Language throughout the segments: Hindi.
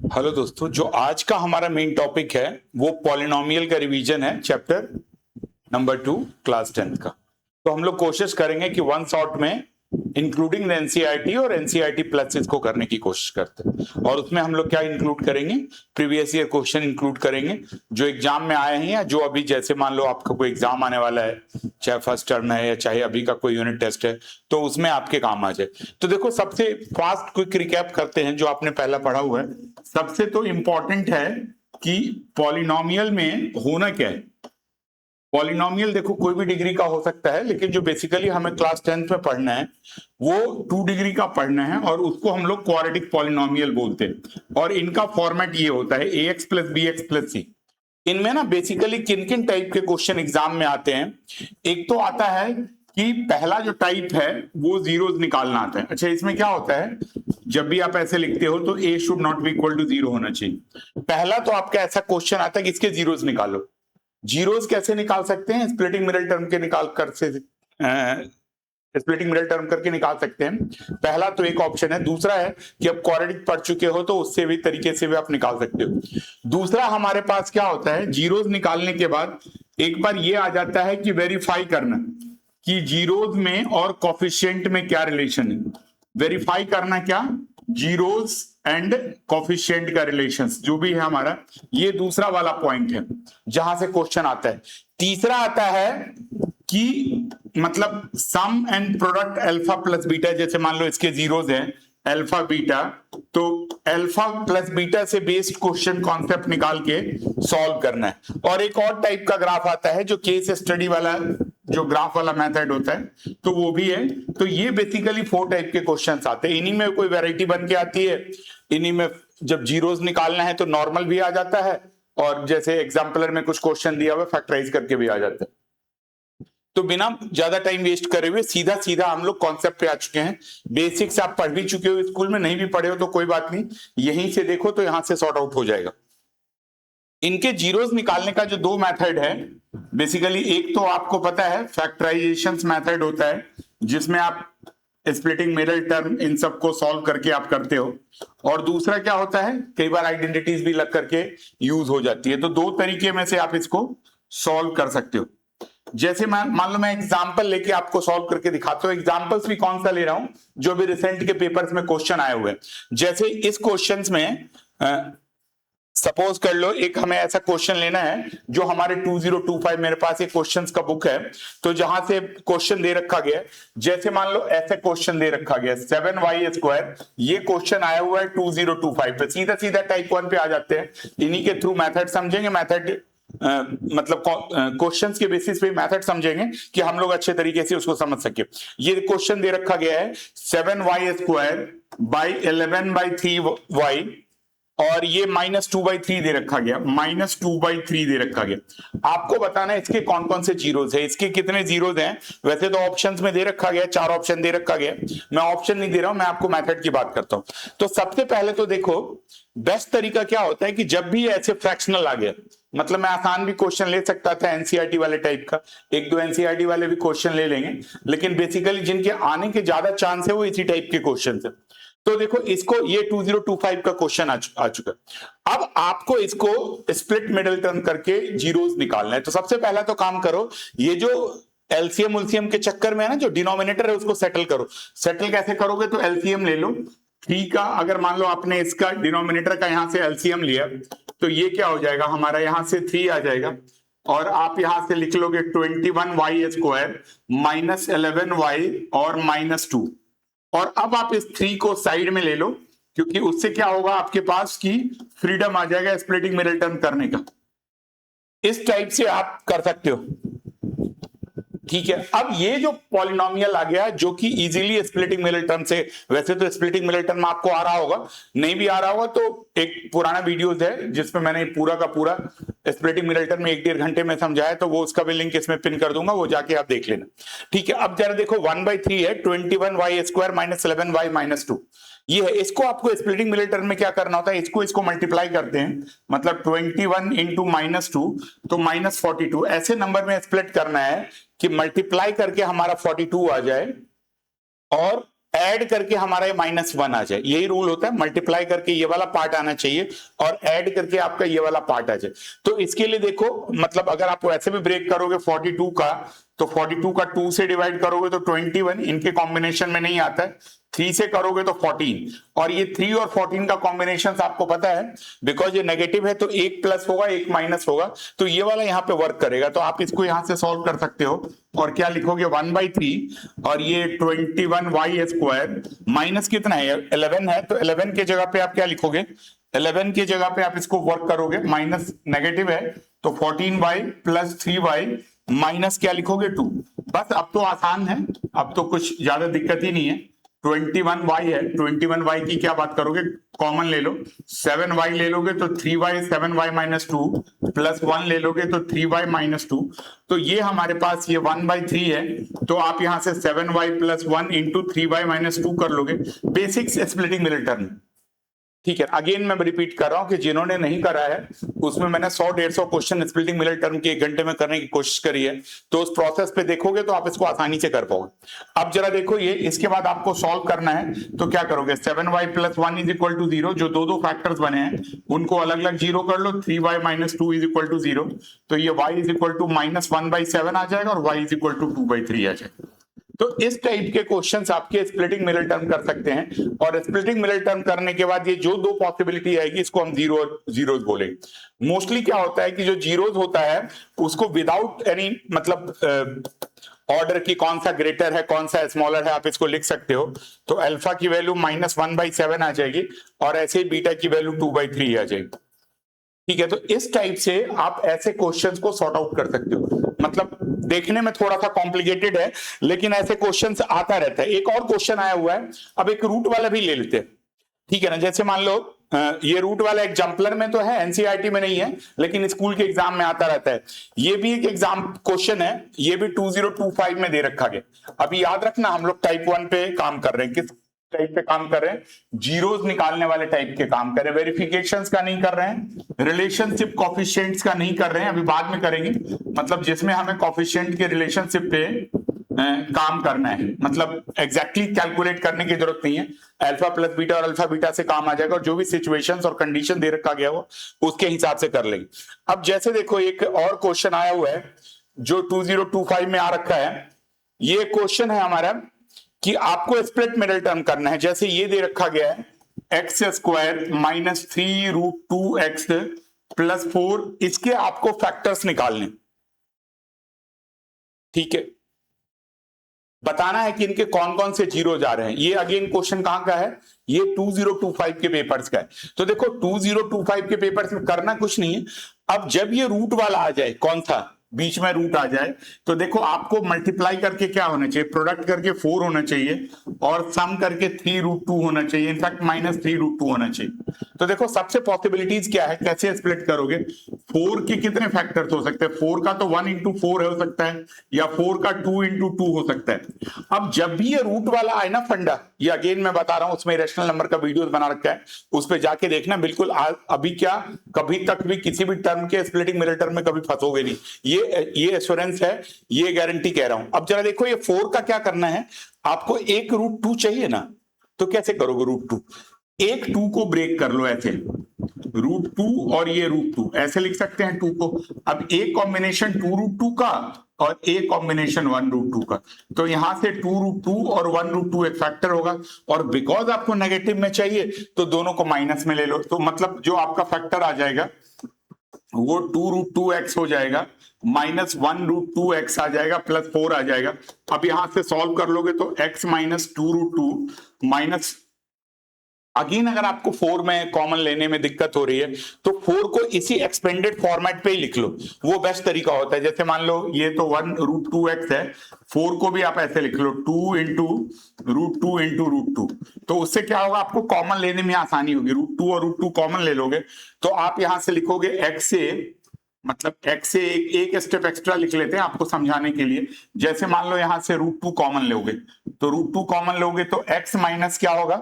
हेलो दोस्तों, जो आज का हमारा मेन टॉपिक है वो पॉलिनोमियल का रिवीजन है, चैप्टर नंबर 2 क्लास 10 का। तो हम लोग कोशिश करेंगे कि वन शॉट में इंक्लूडिंग द एनसीईआरटी और एनसीईआरटी प्लस इसको करने की कोशिश करते हैं। और उसमें हम लोग क्या इंक्लूड करेंगे, प्रीवियस ईयर क्वेश्चन इंक्लूड करेंगे जो एग्जाम में आए हैं या जो अभी, जैसे मान लो आपका कोई एग्जाम आने वाला है, चाहे फर्स्ट टर्म है या चाहे अभी का कोई यूनिट टेस्ट है, तो उसमें आपके काम आ जाए। तो देखो, सबसे फास्ट क्विक रिकैप करते हैं जो आपने पहला पढ़ा हुआ है। सबसे तो इंपॉर्टेंट है कि पॉलिनोमियल में होना क्या है। पॉलिनोमियल देखो कोई भी डिग्री का हो सकता है, लेकिन जो बेसिकली हमें क्लास 10th में पढ़ना है वो 2 डिग्री का पढ़ना है और उसको हम लोग क्वाड्रेटिक पॉलिनोमियल बोलते हैं। और इनका फॉर्मेट ये होता है ax plus b x plus c. इनमें ना बेसिकली किन किन टाइप के क्वेश्चन एग्जाम में आते हैं। एक तो आता है कि पहला जो टाइप है वो जीरोस निकालना आता है। अच्छा, इसमें क्या होता है, जब भी आप ऐसे लिखते हो तो a should not be equal to 0 होना चाहिए। पहला तो आपका ऐसा क्वेश्चन आता है कि इसके जीरोस निकालो। जीरोस कैसे निकाल सकते हैं? स्प्लिटिंग मिडल टर्म के निकाल कर से स्प्लिटिंग मिडल टर्म करके निकाल सकते हैं। पहला तो एक ऑप्शन है। दूसरा है कि अब क्वाड्रेटिक पढ़ चुके हो तो उससे भी तरीके से भी आप निकाल सकते हो। दूसरा हमारे पास क्या होता है, जीरोस निकालने के बाद एक बार ये आ जाता है कि वेरीफाई करना कि जीरोस में और कोफिशिएंट में क्या रिलेशन है। वेरीफाई करना क्या, जीरोस एंड कोफिशिएंट का रिलेशंस जो भी है हमारा, ये दूसरा वाला पॉइंट है जहां से क्वेश्चन आता है। तीसरा आता है कि मतलब sum and product alpha plus beta, जैसे मान लो इसके जीरोस हैं अल्फा बीटा, तो अल्फा प्लस बीटा से बेस्ड क्वेश्चन कॉन्सेप्ट निकाल के सॉल्व करना है। और एक और टाइप का ग्राफ आता है जो केस स्टडी वाला, जो ग्राफ वाला मेथड होता है, तो वो भी है। तो ये बेसिकली 4 टाइप के क्वेश्चंस आते हैं। इन्हीं में कोई वैरायटी बन के आती है। इन्हीं में जब जीरोस निकालना है तो नॉर्मल भी आ जाता है, और जैसे एग्जाम्पलर में कुछ क्वेश्चन दिया हुआ फैक्टराइज करके भी आ जाता है। तो बिना ज्यादा टाइम वेस्ट करे हुए सीधा सीधा हम लोग कॉन्सेप्ट पे आ चुके हैं। बेसिक्स आप पढ़ भी चुके हो स्कूल में, नहीं भी पढ़े हो तो कोई बात नहीं, यहीं से देखो तो यहां से सॉर्ट आउट हो जाएगा। इनके जीरोस निकालने का जो 2 मेथड है बेसिकली, एक तो आपको पता है फैक्टराइजेशन मेथड होता है जिसमें आप स्प्लिटिंग मिडल टर्म इन सबको सॉल्व करके आप करते हो, और दूसरा क्या होता है, कई बार आइडेंटिटीज भी लग करके यूज हो जाती है। तो 2 तरीके में से आप इसको सॉल्व कर सकते हो। जैसे मान लो मैं एग्जांपल लेके आपको सॉल्व करके दिखाता हूं। एग्जांपल्स भी कौन सा ले रहा हूं, जो भी रिसेंट के पेपर्स में क्वेश्चन आए हुए हैं। जैसे इस क्वेश्चंस में सपोज कर लो एक हमें ऐसा क्वेश्चन लेना है जो हमारे 2025, मेरे पास एक क्वेश्चंस का बुक है, तो जहां से क्वेश्चन दे रखा गया, जैसे मान लो ऐसे क्वेश्चन दे रखा गया 7y², ये क्वेश्चन आया हुआ है 2025 पे। सीधा सीधा टाइप 1 पे आ जाते हैं। इन्हीं के थ्रू मेथड समझेंगे। मेथड मतलब क्वेश्चंस के बेसिस पे मेथड समझेंगे कि हम लोग अच्छे तरीके से उसको समझ सके। ये क्वेश्चन दे रखा गया है 7y² बाई 11/3y, और ये -2/3 दे रखा गया, -2/3 दे रखा गया। आपको बताना है इसके कौन कौन से जीरोस है, इसके कितने जीरोस हैं। वैसे तो ऑप्शंस में दे रखा गया, 4 ऑप्शन दे रखा गया, मैं ऑप्शन नहीं दे रहा हूं, मैं आपको मेथड की बात करता हूं। तो सबसे पहले तो देखो, बेस्ट तरीका क्या होता है कि जब भी ऐसे फ्रैक्शनल आ गया, मतलब मैं आसान भी क्वेश्चन ले सकता था एनसीईआरटी वाले टाइप का, 1-2 एनसीईआरटी वाले भी क्वेश्चन ले लेंगे, लेकिन बेसिकली जिनके आने के ज्यादा चांस है वो इसी टाइप के क्वेश्चन है। तो देखो इसको, ये 2025 का क्वेश्चन आ चुका। अब आपको इसको स्प्लिट मिडल टर्म करके जीरोस निकालना है। तो सबसे पहला तो काम करो, ये जो एलसीएम उलसीएम के चक्कर में है ना, जो डिनोमिनेटर है उसको सेटल करो। सेटल कैसे करोगे, तो एलसीएम ले लो। ठीक है, अगर मान लो आपने इसका डिनोमिनेटर का यहां से एलसीएम लिया, तो ये क्या हो जाएगा हमारा, यहां से 3 आ जाएगा, और आप यहां से लिख लोगे 21y² माइनस 11y और -2। और अब आप इस 3 को साइड में ले लो, क्योंकि उससे क्या होगा, आपके पास की फ्रीडम आ जाएगा स्प्लिटिंग मिडल टर्म करने का। इस टाइप से आप कर सकते हो। ठीक है, अब ये जो पॉलिनोमियल आ गया जो कि इजीली स्प्लिटिंग मिडल टर्म से, वैसे तो स्प्लिटिंग मिडल टर्म आपको आ रहा होगा, नहीं भी आ रहा होगा तो एक पुराना वीडियोस है जिसमें मैंने पूरा का पूरा स्प्लिटिंग मिडल टर्म में 1-1.5 घंटे में समझाया, तो वो उसका भी लिंक इसमें पिन कर दूंगा, वो जाके आप देख लेना। ठीक है, अब जरा देखो 1/3 है 21y² माइनस 11y माइनस 2, ये है। इसको आपको स्प्लिटिंग मिडल टर्म में क्या करना होता है, इसको मल्टीप्लाई करते हैं, मतलब 21 इंटू -2 तो -42, ऐसे नंबर में स्प्लिट करना है कि मल्टीप्लाई करके हमारा 42 आ जाए और ऐड करके हमारा ये -1 आ जाए। यही रूल होता है, मल्टीप्लाई करके ये वाला पार्ट आना चाहिए और ऐड करके आपका ये वाला पार्ट आ जाए। तो इसके लिए देखो, मतलब अगर आप ऐसे भी ब्रेक करोगे 42 का, तो 42 का 2 से डिवाइड करोगे तो 21, इनके कॉम्बिनेशन में नहीं आता है। 3 से करोगे तो 14, और ये 3 और 14 का कॉम्बिनेशन आपको पता है, बिकॉज ये नेगेटिव है तो एक प्लस होगा एक माइनस होगा, तो ये वाला यहाँ पे वर्क करेगा। तो आप इसको यहां से सॉल्व कर सकते हो और क्या लिखोगे 1/3, और ये 21y² माइनस कितना है 11 है, तो 11 के जगह पे आप क्या लिखोगे, 11 की जगह पे आप इसको वर्क करोगे, माइनस नेगेटिव है तो 14y + 3y माइनस क्या लिखोगे 2। बस अब तो आसान है, अब तो कुछ ज्यादा दिक्कत ही नहीं है। 21y है, 21y की क्या बात करोगे, कॉमन ले लो, 7y ले लोगे तो 3y 7y - 2 प्लस 1 ले लोगे तो 3y - 2, तो ये हमारे पास ये 1/3 है। तो आप यहां से 7y + 1 × 3y - 2 कर लोगे, बेसिक्स स्प्लिटिंग मिडिल टर्म। ठीक है, अगेन मैं रिपीट कर रहा हूं कि जिन्होंने नहीं करा है उसमें मैंने 100-150 क्वेश्चन स्प्लिटिंग मिडिल टर्म के 1 घंटे में करने की कोशिश करी है, तो उस प्रोसेस पे देखोगे तो आप इसको आसानी से कर पाओगे। अब जरा देखो ये, इसके बाद आपको सॉल्व करना है, तो क्या करोगे 7y + 1 = 0, जो दो फैक्टर्स बने हैं उनको अलग अलग जीरो कर लो, 3y - 2 = 0, तो ये y = -1/7 आ जाएगा और y = 2/3 आ जाएगा। तो इस टाइप के क्वेश्चंस आपके स्प्लिटिंग मिडिल टर्म कर सकते हैं, और स्प्लिटिंग मिडिल टर्म करने के बाद ये जो दो पॉसिबिलिटी आएगी इसको हम जीरोज बोलेंगे। मोस्टली क्या होता है कि जो जीरोज होता है उसको विदाउट एनी मतलब ऑर्डर की कौन सा ग्रेटर है कौन सा स्मॉलर है आप इसको लिख सकते हो। तो अल्फा की वैल्यू -1/7 आ जाएगी और ऐसे ही बीटा की वैल्यू 2/3 आ जाएगी। ठीक है, तो इस टाइप से आप ऐसे क्वेश्चंस को सॉर्ट आउट कर सकते हो। मतलब देखने में थोड़ा सा कॉम्प्लिकेटेड है लेकिन ऐसे क्वेश्चंस आता रहता है। एक और क्वेश्चन आया हुआ है, अब एक रूट वाला भी ले लेते हैं, ठीक है ना। जैसे मान लो ये रूट वाला एग्जाम्पलर में तो है, एनसीईआरटी में नहीं है, लेकिन स्कूल के एग्जाम में आता रहता है। ये भी एक एग्जाम क्वेश्चन है, ये भी 2025 में दे रखा गया। अभी याद रखना हम लोग टाइप 1 पे काम कर रहे हैं, किस टाइप पे काम कर रहे हैं, जीरोस निकालने वाले टाइप के काम कर रहे हैं, वेरिफिकेशंस का नहीं कर रहे हैं, रिलेशनशिप कॉफिशिएंट्स का नहीं कर रहे हैं, अभी बाद में करेंगे। मतलब जिसमें हमें कॉफिशिएंट के रिलेशनशिप पे काम करना है, मतलब एग्जैक्टली कैलकुलेट करने की जरूरत नहीं है, अल्फा प्लस बीटा और अल्फा बीटा से काम आ जाएगा, और जो भी सिचुएशंस और कंडीशन दे रखा गया हो उसके हिसाब से कर लेंगे। अब जैसे देखो एक और क्वेश्चन आया हुआ है जो 2025 में आ रखा है। ये क्वेश्चन है हमारा कि आपको स्प्लिट मिडिल टर्म करना है। जैसे ये दे रखा गया है x² - 3√2x + 4, इसके आपको फैक्टर्स निकालने, ठीक है, बताना है कि इनके कौन कौन से जीरो जा रहे हैं। ये अगेन क्वेश्चन कहां का है, ये 2025 के पेपर्स का है। तो देखो 2025 के पेपर्स में करना कुछ नहीं है। अब जब ये रूट वाला आ जाए, कौन सा बीच में रूट आ जाए, तो देखो आपको मल्टीप्लाई करके क्या होना चाहिए, प्रोडक्ट करके 4 होना चाहिए और सम करके 3√2 होना चाहिए, इनफैक्ट -3√2 होना चाहिए। तो देखो सबसे पॉसिबिलिटीज क्या है, कैसे स्प्लिट करोगे। 4 के कितने फैक्टर्स हो सकते हैं, 4 का तो 1 × 4 हो सकता है, या 4 का 2 × 2 हो सकता है। अब जब भी ये रूट वाला आए ना फंडा, ये अगेन मैं बता रहा हूं, उसमें रैशनल नंबर का वीडियो बना रखा है, उस पर जाके देखना। बिल्कुल अभी क्या, कभी तक भी किसी भी टर्म के स्प्लिटिंग मिडिल टर्म में कभी फंसोगे नहीं, ये एश्योरेंस है, ये गारंटी कह रहा हूं। अब जरा देखो ये 4 का क्या करना है, आपको एक √2 चाहिए ना, तो कैसे करोगे √2, एक 2 को ब्रेक कर लो ऐसे, √2 और ये √2 ऐसे लिख सकते हैं 2 को। अब एक कॉम्बिनेशन 2√2 का और एक कॉम्बिनेशन 1√2 का, तो यहां से 2√2 और 1√2 एक फैक्टर होगा, और बिकॉज आपको नेगेटिव में चाहिए तो दोनों को माइनस में ले लो। तो मतलब जो आपका फैक्टर आ जाएगा वो 2√2x हो जाएगा, -1√2x आ जाएगा, +4 आ जाएगा। अब यहां से सॉल्व कर लोगे तो x - 2√2 माइनस, अगेन अगर आपको 4 में कॉमन लेने में दिक्कत हो रही है तो 4 को इसी एक्सपेंडेड फॉर्मेट पे ही लिख लो, वो बेस्ट तरीका होता है। जैसे मान लो ये तो 1√2x है, 4 को भी आप ऐसे लिख लो 2 × √2 × √2, तो उससे क्या होगा, आपको कॉमन लेने में आसानी होगी। √2 और √2 कॉमन ले लोगे तो आप यहां से लिखोगे x से, मतलब x से एक स्टेप एक्स्ट्रा लिख लेते हैं आपको समझाने के लिए। जैसे मान लो यहां से √2 कॉमन लोगे, तो √2 कॉमन लोगे तो x माइनस क्या होगा,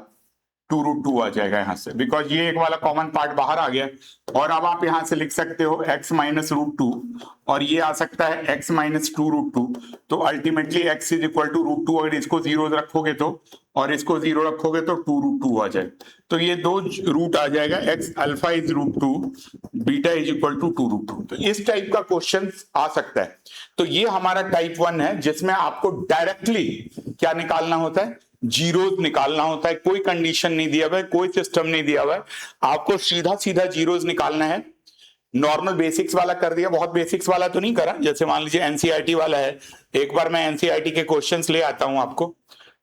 2√2 आ जाएगा यहां से, बिकॉज ये एक वाला कॉमन पार्ट बाहर आ गया। और अब आप यहां से लिख सकते हो x - √2, और ये आ सकता है x - 2√2, तो अल्टीमेटली x = √2, अगर इसको जीरो रखोगे तो, और इसको 0 रखोगे तो 2√2 आ जाए, तो ये दो रूट आ जाएगा, x alpha is √2, beta is equal to 2√2। तो इस टाइप का क्वेश्चन आ सकता है। तो ये हमारा टाइप 1 है, जिसमें आपको डायरेक्टली क्या निकालना होता है, जीरोज निकालना होता है। कोई कंडीशन नहीं दिया हुआ है, कोई सिस्टम नहीं दिया हुआ है, आपको सीधा सीधा जीरोज निकालना है। नॉर्मल बेसिक्स वाला कर दिया, बहुत बेसिक्स वाला तो नहीं करा, जैसे मान लीजिए एनसीईआरटी वाला है। एक बार मैं एनसीईआरटी के क्वेश्चंस ले आता हूं आपको,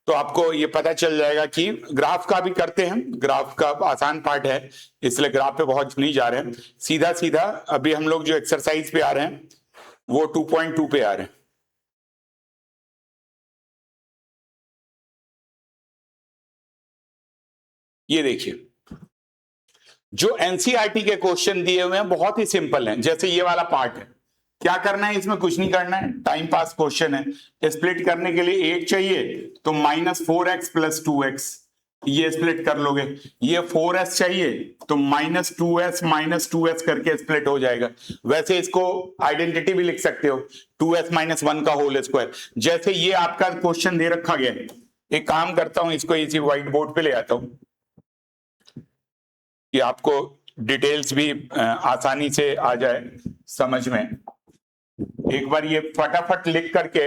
तो आपको ये पता चल जाएगा कि ग्राफ का भी करते हैं, ग्राफ का आसान पार्ट है, इसलिए ग्राफ पे बहुत नहीं जा रहे हैं, सीधा सीधा अभी हम लोग जो एक्सरसाइज पे आ रहे हैं वो 2.2 पे आ रहे हैं। ये देखिए, जो एनसीईआरटी के क्वेश्चन दिए हुए हैं बहुत ही सिंपल हैं। जैसे ये वाला पार्ट है, क्या करना है, इसमें कुछ नहीं करना है, टाइम पास क्वेश्चन है। स्प्लिट करने के लिए 8 चाहिए, तो -4x + 2x ये स्प्लिट कर लोगे। ये 4s चाहिए, तो -2s - 2s करके स्प्लिट हो जाएगा। वैसे इसको आइडेंटिटी भी लिख सकते हो, 2s - 1 का होल स्क्वायर। जैसे ये आपका क्वेश्चन दे रखा गया है, एक काम करता हूं, इसको इसी व्हाइट बोर्ड पे ले आता हूं कि आपको डिटेल्स भी आसानी से आ जाए समझ में। एक बार ये फटाफट लिख करके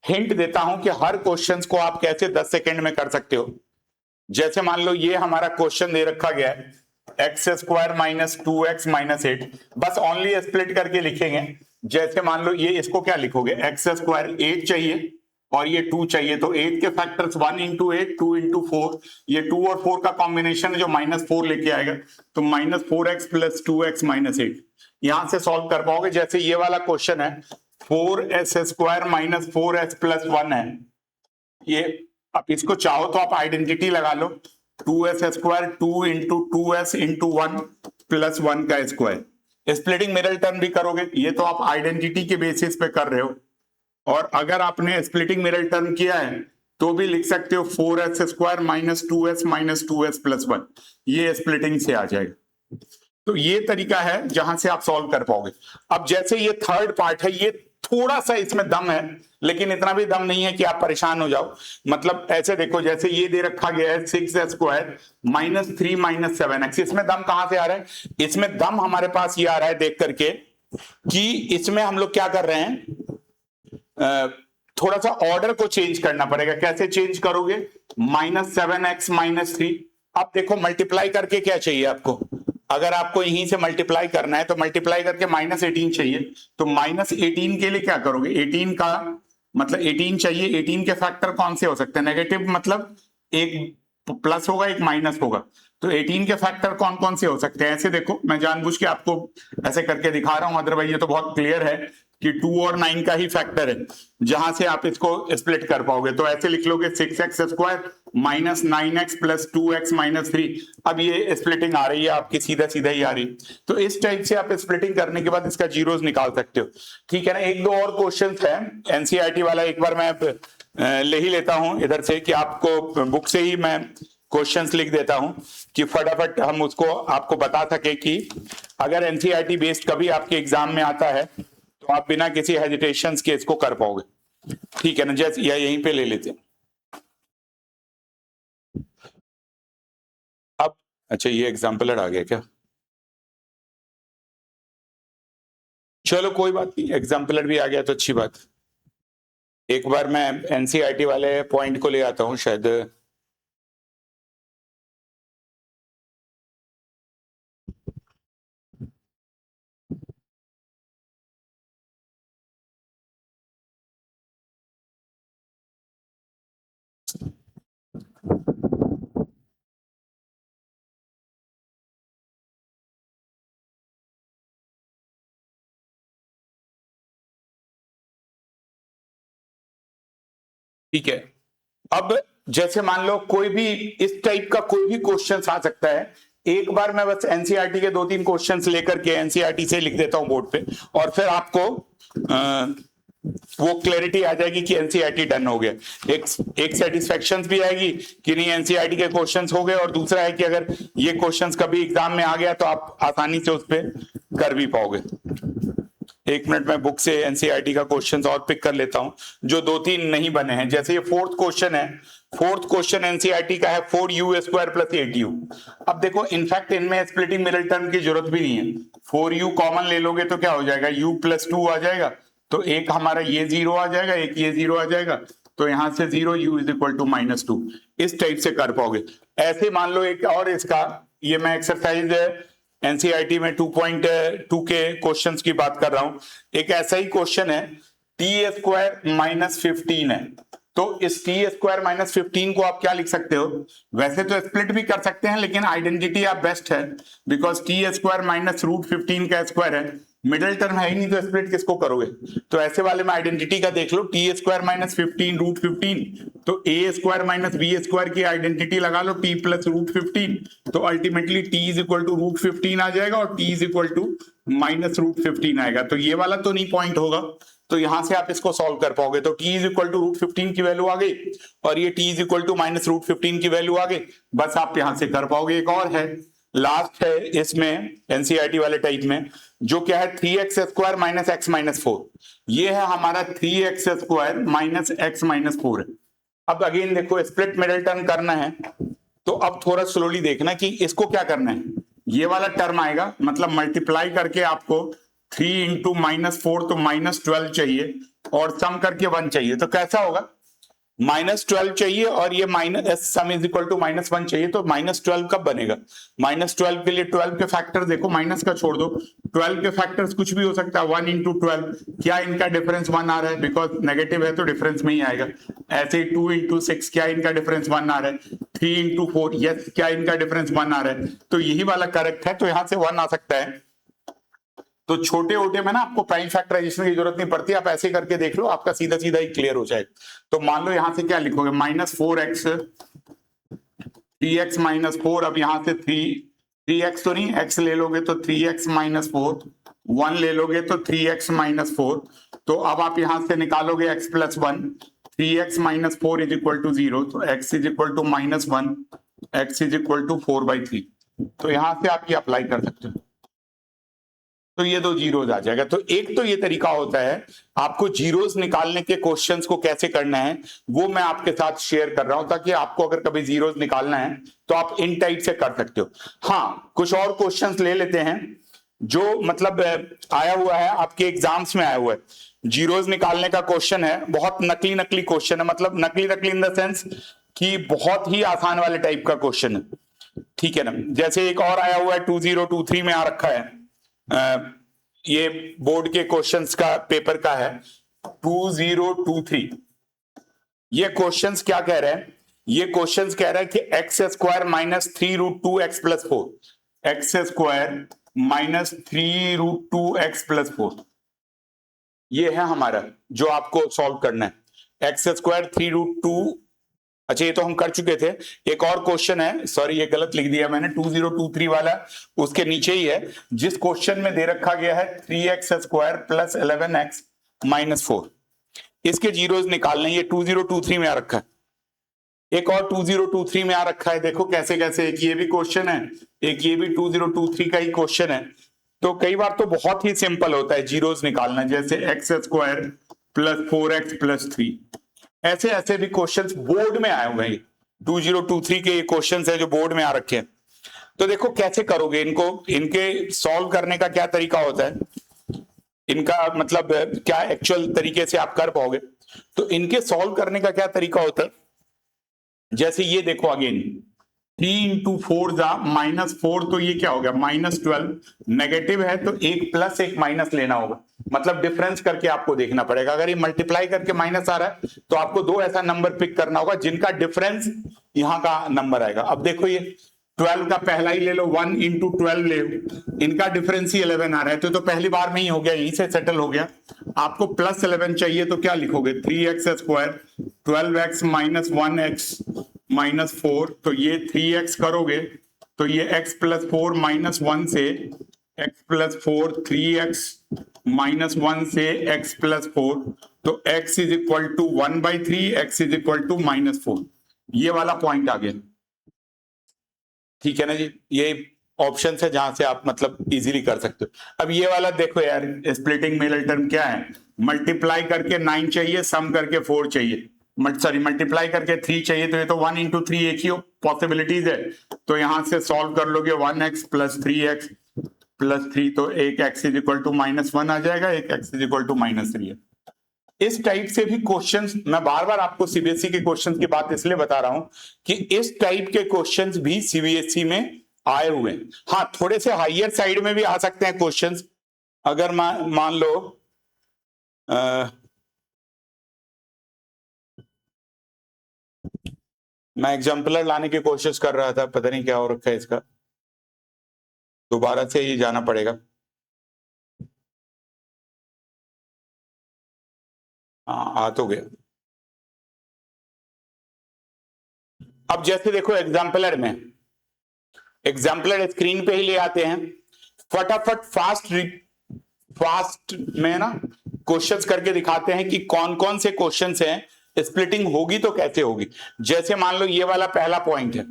हिंट देता हूं कि हर क्वेश्चंस को आप कैसे 10 सेकंड में कर सकते हो। जैसे मान लो ये हमारा क्वेश्चन दे रखा गया है, x² - 2x - 8, बस ओनली स्प्लिट करके लिखेंगे। जैसे मान लो ये, इसको क्या लिखोगे, x² 8 चाहिए और ये 2 चाहिए, तो 8 के फैक्टर्स 1 × 8, 2 × 4, ये 2 और 4 का कॉम्बिनेशन है जो -4 लेके आएगा, तो -4x + 2x - 8 यहां से सॉल्व कर पाओगे। जैसे ये वाला क्वेश्चन है, 4s² - 4s + 1 है ये। अब इसको चाहो तो आप आइडेंटिटी लगा लो, 2s², 2 × 2s × 1 + 1 का स्क्वायर। स्प्लिटिंग मिरर टर्म भी करोगे, ये तो आप आइडेंटिटी के बेसिस पे कर रहे हो। और अगर आपने स्प्लिटिंग मिरर टर्म किया है तो भी लिख सकते हो 4s² - 2s - 2s + 1, ये स्प्लिटिंग से आ जाएगा। तो ये तरीका है जहां से आप सॉल्व कर पाओगे। अब जैसे ये थर्ड पार्ट है, ये थोड़ा सा इसमें दम है, लेकिन इतना भी दम नहीं है कि आप परेशान हो जाओ। मतलब ऐसे देखो, जैसे ये दे रखा गया है 6s² - 3 - 7x, इसमें दम कहां से आ रहा है, इसमें दम हमारे पास ये आ रहा है देख करके कि इसमें हम लोग क्या कर रहे हैं, थोड़ा सा ऑर्डर को चेंज करना पड़ेगा। कैसे चेंज करोगे, -7x - 3। अब देखो मल्टीप्लाई करके क्या चाहिए आपको, अगर आपको यहीं से मल्टीप्लाई करना है तो मल्टीप्लाई करके -18 चाहिए, तो -18 के लिए क्या करोगे, 18 का मतलब 18 चाहिए, 18 के फैक्टर कौन से हो सकते हैं, नेगेटिव, मतलब एक प्लस होगा एक माइनस होगा, तो 18 के फैक्टर कौन कौन से हो सकते हैं। ऐसे देखो, मैं जानबूझ के आपको ऐसे करके दिखा रहा हूं, अदरवाइज ये तो बहुत क्लियर है कि 2 और 9 का ही फैक्टर है जहां से आप इसको स्प्लिट कर पाओगे। तो ऐसे लिख लोगे 6x² - 9x + 2x - 3। अब ये स्प्लिटिंग आ रही है आपकी, सीधा सीधा ही आ रही। तो इस टाइप से आप स्प्लिटिंग करने के बाद इसका जीरोस निकाल सकते हो, ठीक है ना। एक दो और क्वेश्चंस है एनसीईआरटी वाला, एक बार मैं ले ही लेता हूं इधर से कि आपको बुक से ही मैं क्वेश्चंस लिख देता हूं कि फटाफट हम उसको आपको बता सके कि अगर एनसीईआरटी बेस्ड कभी आपके एग्जाम में आता है तो आप बिना किसी हेजिटेशन के इसको कर पाओगे, ठीक है ना। जैसे या यहीं पे ले लेते हैं। अब अच्छा, ये एग्जाम्पलर आ गया क्या, चलो कोई बात नहीं, एग्जाम्पलर भी आ गया तो अच्छी बात। एक बार मैं एनसीईआरटी वाले पॉइंट को ले आता हूं, शायद ठीक है। अब जैसे मान लो कोई भी इस टाइप का कोई भी क्वेश्चन आ सकता है। एक बार मैं बस एनसीईआरटी के 2-3 क्वेश्चंस लेकर के एनसीईआरटी से लिख देता हूं बोर्ड पे, और फिर आपको वो क्लैरिटी आ जाएगी कि एनसीईआरटी डन हो गया। एक सेटिस्फेक्शन भी आएगी कि नहीं एनसीईआरटी के क्वेश्चंस हो गए, और दूसरा है कि अगर ये क्वेश्चंस कभी एग्जाम में आ गया तो आप आसानी से उस पर कर भी पाओगे। एक मिनट में बुक से एनसीईआरटी का क्वेश्चन और पिक कर लेता हूं जो 2-3 नहीं बने हैं। जैसे ये 4th क्वेश्चन है, फोर्थ क्वेश्चन एनसीईआरटी का है 4u² + 8u। अब देखो इनफैक्ट इनमें स्प्लिटिंग मिडिल टर्म की जरूरत भी नहीं है, 4u कॉमन ले लोगे तो क्या हो जाएगा, u + 2 आ जाएगा, तो एक हमारा ये 0 आ जाएगा, एक ये 0 आ जाएगा, तो यहां से 0 u = -2। इस टाइप से कर पाओगे। ऐसे मान लो एक और इसका, ये मैं एक्सरसाइज एनसीईआरटी में 2.2 के क्वेश्चंस की बात कर रहा हूं। एक ऐसा ही क्वेश्चन है, t² - 15 है, तो इस t² - 15 को आप क्या लिख सकते हो, वैसे तो स्प्लिट भी कर सकते हैं लेकिन आइडेंटिटी आप बेस्ट है, बिकॉज t² - √15 का स्क्वायर है, मिडिल टर्म है ही नहीं तो स्प्लिट किसको करोगे, तो ऐसे वाले में आइडेंटिटी का देख लो, t² - 15 √15, तो a² - b² की आइडेंटिटी लगा लो, t + √15, तो अल्टीमेटली t = √15 आ जाएगा और t = -√15 आएगा, तो ये वाला तो नहीं पॉइंट होगा, तो यहां से आप इसको सॉल्व कर पाओगे, तो t = √15 की वैल्यू आ गई और ये t = -√15 की वैल्यू आ गई, बस आप यहां से कर पाओगे। एक और है, लास्ट है इसमें एनसीईआरटी वाले टाइप में, जो क्या है 3x² - x - 4, ये है हमारा 3x² - x - 4 है। अब अगेन देखो स्प्लिट मिडिल टर्म करना है, तो अब थोड़ा स्लोली देखना कि इसको क्या करना है, ये वाला टर्म आएगा, मतलब मल्टीप्लाई करके आपको 3 × -4 तो -12 चाहिए और सम करके 1 चाहिए, तो कैसा होगा, -12 चाहिए और ये सम = -1 चाहिए, तो -12 कब बनेगा, -12 के लिए 12 के फैक्टर देखो, माइनस का छोड़ दो, 12 के फैक्टर्स कुछ भी हो सकता है, 1 × 12, क्या इनका डिफरेंस 1 आ रहा है, बिकॉज नेगेटिव है तो डिफरेंस में ही आएगा। ऐसे ही 2 × 6, क्या इनका डिफरेंस 1 आ रहा है, 3 × 4, यस, क्या इनका डिफरेंस 1 आ रहा है, तो यही वाला करेक्ट है, तो यहां से 1 आ सकता है। तो छोटे ओटे में ना आपको प्राइम फैक्टराइजेशन की जरूरत नहीं पड़ती, आप ऐसे करके देख लो, आपका सीधा सीधा ही क्लियर हो जाएगा। तो मान लो यहां से क्या लिखोगे, -4x 3x - 4, अब यहां से 3x तो नहीं, x ले लोगे तो 3x - 4, 1 ले लोगे तो 3x - 4, तो अब आप यहां से निकालोगे x + 1, 3x - 4 = 0, तो x = -1, x = 4/3, तो यहां से आप ये अप्लाई कर सकते हो, तो ये 2 जीरोज आ जाएगा। तो एक तो ये तरीका होता है, आपको जीरोज निकालने के क्वेश्चंस को कैसे करना है वो मैं आपके साथ शेयर कर रहा हूं, ताकि आपको अगर कभी जीरोज निकालना है तो आप इन टाइप से कर सकते हो। हाँ, कुछ और क्वेश्चंस ले लेते हैं जो मतलब आया हुआ है आपके एग्जाम्स में आया हुआ है। जीरोज निकालने का क्वेश्चन है, बहुत नकली नकली क्वेश्चन है, मतलब नकली नकली इन द सेंस कि बहुत ही आसान वाले टाइप का क्वेश्चन है, ठीक है ना। जैसे एक और आया हुआ है 2023 में आ रखा है, ये बोर्ड के क्वेश्चंस का पेपर का है 2023। ये क्वेश्चंस क्या कह रहे हैं, ये क्वेश्चंस कह रहा है कि x² - 3√2x + 4, x² - 3√2x + 4, ये है हमारा जो आपको सॉल्व करना है, x² 3√2। अच्छा, ये तो हम कर चुके थे। एक और क्वेश्चन है, सॉरी ये गलत लिख दिया मैंने, 2023 वाला उसके नीचे ही है, जिस क्वेश्चन में दे रखा गया है 3x² + 11x - 4, इसके जीरोज निकालने, ये 2023 में आ रखा है। एक और 2023 में आ रखा है, देखो कैसे कैसे, एक ये भी क्वेश्चन है, एक ये भी 2023 का ही क्वेश्चन है। तो कई बार तो बहुत ही सिंपल होता है जीरोज निकालना, जैसे x² + 4x + 3, ऐसे ऐसे भी क्वेश्चंस बोर्ड में आए हुए हैं, 2023 के क्वेश्चंस है जो बोर्ड में आ रखे हैं। तो देखो कैसे करोगे इनको, इनके सॉल्व करने का क्या तरीका होता है, इनका मतलब क्या एक्चुअल तरीके से आप कर पाओगे, तो इनके सॉल्व करने का क्या तरीका होता है, जैसे ये देखो अगेन 3 × 4 -4, तो ये क्या हो गया -12, नेगेटिव है तो एक प्लस एक माइनस लेना होगा, मतलब डिफरेंस करके आपको देखना पड़ेगा। अगर ये मल्टीप्लाई करके माइनस आ रहा है तो आपको 2 ऐसा नंबर पिक करना होगा जिनका डिफरेंस यहां का नंबर आएगा। अब देखो ये 12 का पहला ही ले लो, 1 × 12 ले लो, इनका डिफरेंस ही 11 आ रहा है, तो पहली बार में ही हो गया, यहीं से सेटल हो गया। आपको +11 चाहिए तो क्या लिखोगे, 3x² 12x - 1x - 4, तो ये 3x करोगे तो ये x + 4 - 1 से x + 4, 3x - 1 से x + 4, तो x = 1/3, x = -4, ये वाला पॉइंट आ गया, ठीक है ना जी। ये ऑप्शन है जहां से आप मतलब इजीली कर सकते हो। अब ये वाला देखो यार, स्प्लिटिंग मिडिल टर्म क्या है, मल्टीप्लाई करके 9 चाहिए, सम करके 4 चाहिए, सॉरी मल्टीप्लाई करके 3 चाहिए, तो ये तो 1 इंटू 3 एक ही पॉसिबिलिटीज है, तो यहां से सॉल्व कर लोगे 1x प्लस 3x प्लस 3, तो एक x इज इक्वल टू -1 आ जाएगा, एक x इज इक्वल टू -3 है। इस टाइप से भी क्वेश्चंस, मैं बार बार आपको सीबीएसई के क्वेश्चंस की बात इसलिए बता रहा हूं कि इस टाइप के क्वेश्चंस भी सीबीएसई में आए हुए हैं। हाँ, थोड़े से हाइयर साइड में भी आ सकते हैं क्वेश्चंस। अगर मान लो मैं एग्जाम्पलर लाने की कोशिश कर रहा था, पता नहीं क्या हो रखा है इसका, दोबारा से ही जाना पड़ेगा। हाँ, आ तो गया। अब जैसे देखो एग्जाम्पलर में, एग्जाम्पलर स्क्रीन पे ही ले आते हैं, फटाफट फास्ट में ना क्वेश्चंस करके दिखाते हैं कि कौन कौन से क्वेश्चंस हैं, स्प्लिटिंग होगी तो कैसे होगी। जैसे मान लो ये वाला पहला पॉइंट है,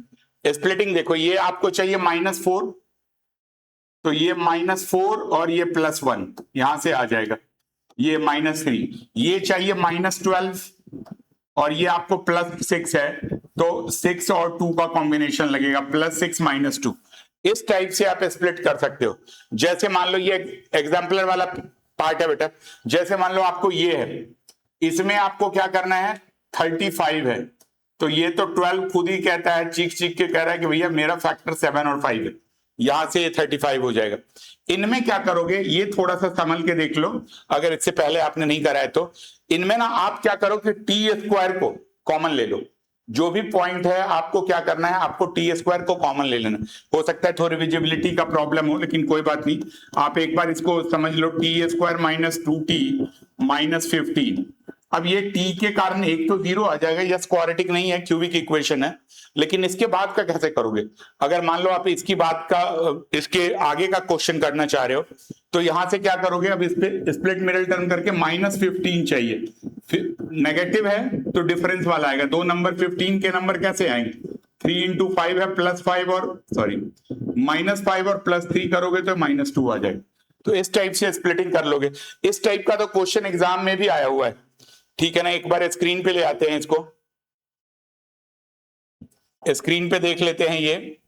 स्प्लिटिंग देखो, ये आपको चाहिए -4, तो ये -4 और ये +1 यहां से आ जाएगा, ये -3, ये चाहिए -12 और ये आपको +6 है, तो 6 और 2 का कॉम्बिनेशन लगेगा, +6 -2। इस टाइप से आप स्प्लिट कर सकते हो। जैसे मान लो ये एग्जाम्पलर वाला पार्ट है बेटा, जैसे मान लो आपको ये है, इसमें आपको क्या करना है, 35 है, तो ये तो 12 खुद ही कहता है, चीख चीख के कह रहा है कि भैया मेरा फैक्टर 7 और 5 है, यहां से ये 35 हो जाएगा। इनमें क्या करोगे, ये थोड़ा सा संभल के देख लो, अगर इससे पहले आपने नहीं करा है तो। इनमें ना आप क्या करो कि t² को कॉमन ले लो, जो भी पॉइंट है आपको क्या करना है, आपको t² को कॉमन ले लेना। हो सकता है थोड़ी विजिबिलिटी का प्रॉब्लम हो, लेकिन कोई बात नहीं, आप एक बार इसको समझ लो, t² -2t -15। अब ये t के कारण एक तो 0 आ जाएगा, यह स्क्वाड्रेटिक नहीं है, क्यूबिक इक्वेशन है, लेकिन इसके बाद का कैसे करोगे। अगर मान लो आप इसकी बात का, इसके आगे का क्वेश्चन करना चाह रहे हो, तो यहां से क्या करोगे, अब इस पे स्प्लिट मिडल टर्म करके -15 चाहिए, फिर नेगेटिव है तो डिफरेंस वाला आएगा, दो नंबर 15 के नंबर कैसे आएंगे, 3 इंटू 5 है, +5 और सॉरी -5 और +3 करोगे तो -2 आ जाएगा। तो इस टाइप से स्प्लिटिंग कर लोगे। इस टाइप का तो क्वेश्चन एग्जाम में भी आया हुआ है, ठीक है ना। एक बार स्क्रीन पे ले आते हैं इसको, स्क्रीन पे देख लेते हैं, ये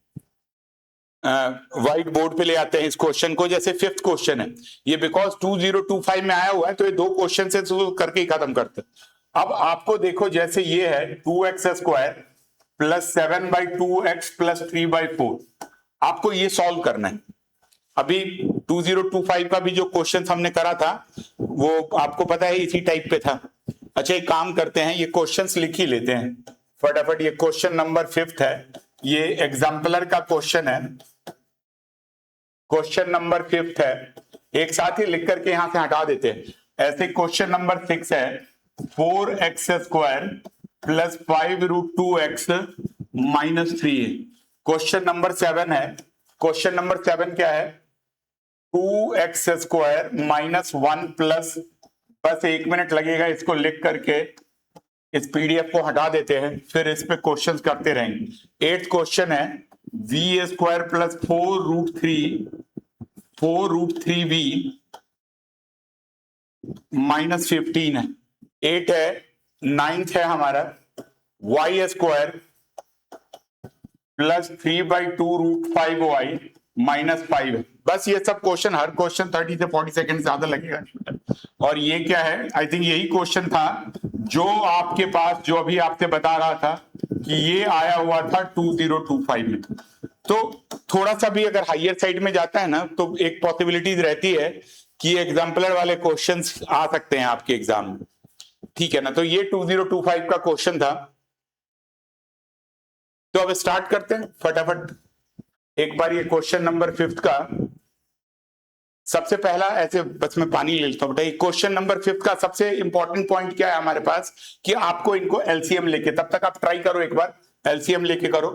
व्हाइट बोर्ड पे ले आते हैं इस क्वेश्चन को। जैसे 5th क्वेश्चन है ये, बिकॉज 2025 में आया हुआ है, तो ये दो क्वेश्चन से करके ही खत्म करते हैं। अब आपको देखो, जैसे ये है 2x² + 7/2x + 3/4, आपको ये सॉल्व करना है। अभी 2025 का भी जो क्वेश्चन हमने करा था वो आपको पता है इसी टाइप पे था। अच्छा, एक काम करते हैं, ये क्वेश्चंस लिख ही लेते हैं फटाफट। ये क्वेश्चन नंबर 5th है, ये एग्जाम्पलर का क्वेश्चन है, क्वेश्चन नंबर 5th है, एक साथ ही लिख करके यहां से हटा देते हैं। ऐसे क्वेश्चन नंबर 6 है, 4x² + 5√2x -3। क्वेश्चन नंबर 7 है, क्वेश्चन नंबर 7 क्या है, 2x² -1 प्लस, बस 1 मिनट लगेगा इसको लिख करके, इस पीडीएफ को हटा देते हैं, फिर इस पे क्वेश्चंस करते रहेंगे। 8th क्वेश्चन है, v² + 4√3v -15 है, 8 है। 9th है हमारा, y² + 3/2√5y -5 है। बस ये सब क्वेश्चन, हर क्वेश्चन 30 से 40 सेकंड ज्यादा लगेगा। और ये क्या है, आई थिंक यही क्वेश्चन था जो आपके पास, जो अभी आपसे बता रहा था कि ये आया हुआ था 2025 में। तो थोड़ा सा भी अगर हाइयर साइड में जाता है ना, तो एक पॉसिबिलिटीज रहती है कि एग्जाम्पलर वाले क्वेश्चंस आ सकते हैं आपके एग्जाम में, ठीक है ना। तो ये 2025 का क्वेश्चन था। तो अब स्टार्ट करते हैं फटाफट। एक बार ये क्वेश्चन नंबर 5th का, सबसे पहला, ऐसे बस मैं पानी ले लेता हूं बेटा। क्वेश्चन नंबर 5th का सबसे इंपॉर्टेंट पॉइंट क्या है हमारे पास, कि आपको इनको एलसीएम लेके, तब तक आप ट्राई करो, एक बार एलसीएम लेके करो।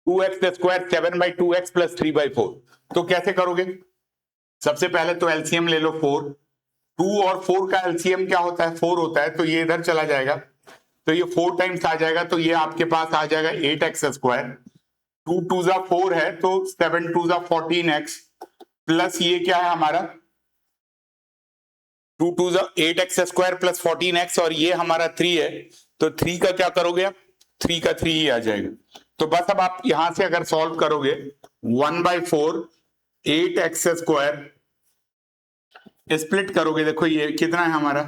टू एक्स स्क्वायर 7/2x + 3/4, तो कैसे करोगे। सबसे पहले तो एलसीएम ले लो 4, 2 और 4 का एलसीएम क्या होता है, 4 होता है, तो ये इधर चला जाएगा, तो ये 4 टाइम्स आ जाएगा, तो ये आपके पास आ जाएगा 8x² 2 2 जा 4 है तो 7 2 जा 14x प्लस ये क्या है हमारा 2 2 जा 8x स्क्वायर प्लस 14x और ये हमारा 3 है तो 3 का क्या करोगे आप 3 का 3 ही आ जाएगा। तो बस अब आप यहां से अगर सॉल्व करोगे 1/4 8x स्क्वायर स्प्लिट करोगे, देखो ये कितना है हमारा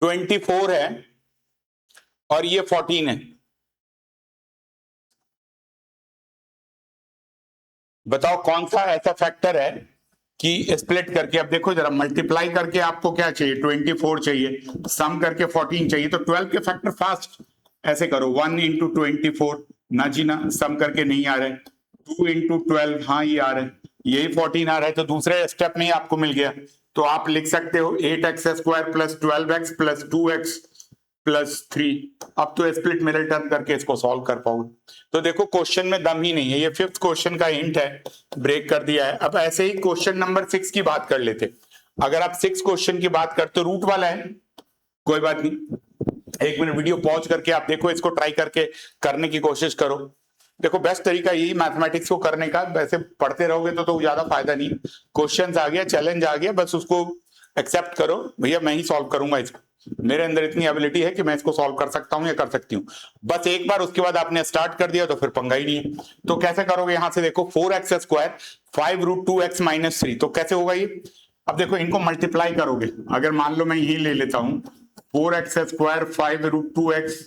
24 है और ये 14 है। बताओ कौन सा ऐसा फैक्टर है कि स्प्लिट करके, अब देखो जरा मल्टीप्लाई करके आपको क्या चाहिए 24 चाहिए, सम करके 14 चाहिए, तो 12 के फैक्टर फास्ट ऐसे करो 1 इंटू 24 ना जी ना, सम करके नहीं आ रहे, 2 इंटू 12 हाँ ये आ रहे हैं, यही 14 आ रहा है तो दूसरे स्टेप में ही आपको मिल गया। तो आप लिख सकते हो 8x square plus 12x plus 2x plus 3। अब तो स्प्लिट मिरर टर्म करके इसको सॉल्व कर पाओगे। तो देखो क्वेश्चन में दम ही नहीं है, ये 5th क्वेश्चन का हिंट है, ब्रेक कर दिया है। अब ऐसे ही क्वेश्चन नंबर 6 की बात कर लेते। अगर आप 6 क्वेश्चन की बात करते रूट वाला है, कोई बात नहीं, 1 मिनट वीडियो पॉज करके आप देखो, इसको ट्राई करके करने की कोशिश करो। देखो बेस्ट तरीका यही मैथमेटिक्स को करने का, वैसे पढ़ते रहोगे तो ज्यादा फायदा नहीं। क्वेश्चन आ गया, चैलेंज आ गया, बस उसको एक्सेप्ट करो, भैया मैं ही सॉल्व करूंगा इसको, मेरे अंदर इतनी एबिलिटी है कि मैं इसको सॉल्व कर सकता हूं या कर सकती हूं। बस एक बार उसके बाद आपने स्टार्ट कर दिया तो फिर पंगा ही नहीं है। तो कैसे करोगे, यहां से देखो 4x square 5 root 2x minus 3, तो कैसे होगा ये। अब देखो इनको मल्टीप्लाई करोगे, अगर मान लो मैं यही ले लेता हूं 4x square 5 root 2x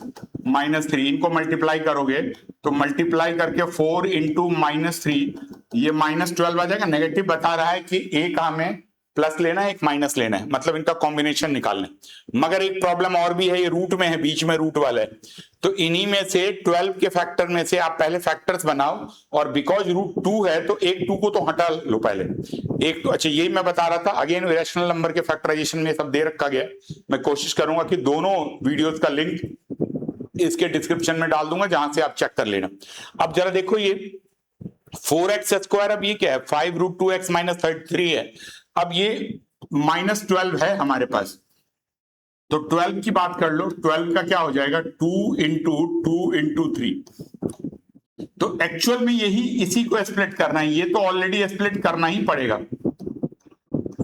minus 3, इनको मल्टीप्लाई करोगे तो मल्टीप्लाई करके 4 इंटू माइनस 3, ये माइनस 12 आ जाएगा। नेगेटिव बता रहा है कि एक हमें प्लस लेना है एक माइनस लेना है, मतलब इनका कॉम्बिनेशन निकालना है। मगर एक प्रॉब्लम और भी है, ये रूट में है, बीच में रूट वाला है, तो इन्हीं में से 12 के फैक्टर में से आप पहले फैक्टर्स बनाओ, और बिकॉज रूट 2 है तो एक 2 को तो हटा लो पहले, एक तो अच्छा यही मैं बता रहा था। अगेन इरेशनल नंबर के फैक्टराइजेशन में सब दे रखा गया, मैं कोशिश करूंगा कि दोनों वीडियोस का लिंक इसके डिस्क्रिप्शन में डाल दूंगा, जहां से आप चेक कर लेना। अब जरा देखो ये 4x स्क्वायर, अब ये क्या है 5 रूट 2x माइनस 3 है। अब ये माइनस 12 है हमारे पास, तो 12 की बात कर लो, 12 का क्या हो जाएगा 2 इंटू 3। तो एक्चुअल में यही इसी को स्प्लिट करना है, ये तो ऑलरेडी स्प्लिट करना ही पड़ेगा,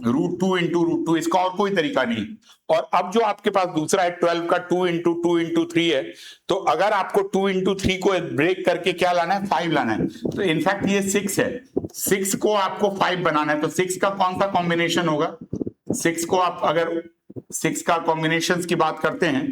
रूट 2 इंटू रूट 2, इसका और कोई तरीका नहीं। और अब जो आपके पास दूसरा है 12 का 2 इंटू 3 है, तो अगर आपको 2 इंटू 3 को ब्रेक करके क्या लाना है 5 लाना है, तो इनफैक्ट ये 6 है, 6 को आपको 5 बनाना है, तो 6 का कौन सा कॉम्बिनेशन होगा, 6 को आप अगर 6 का कॉम्बिनेशन की बात करते हैं,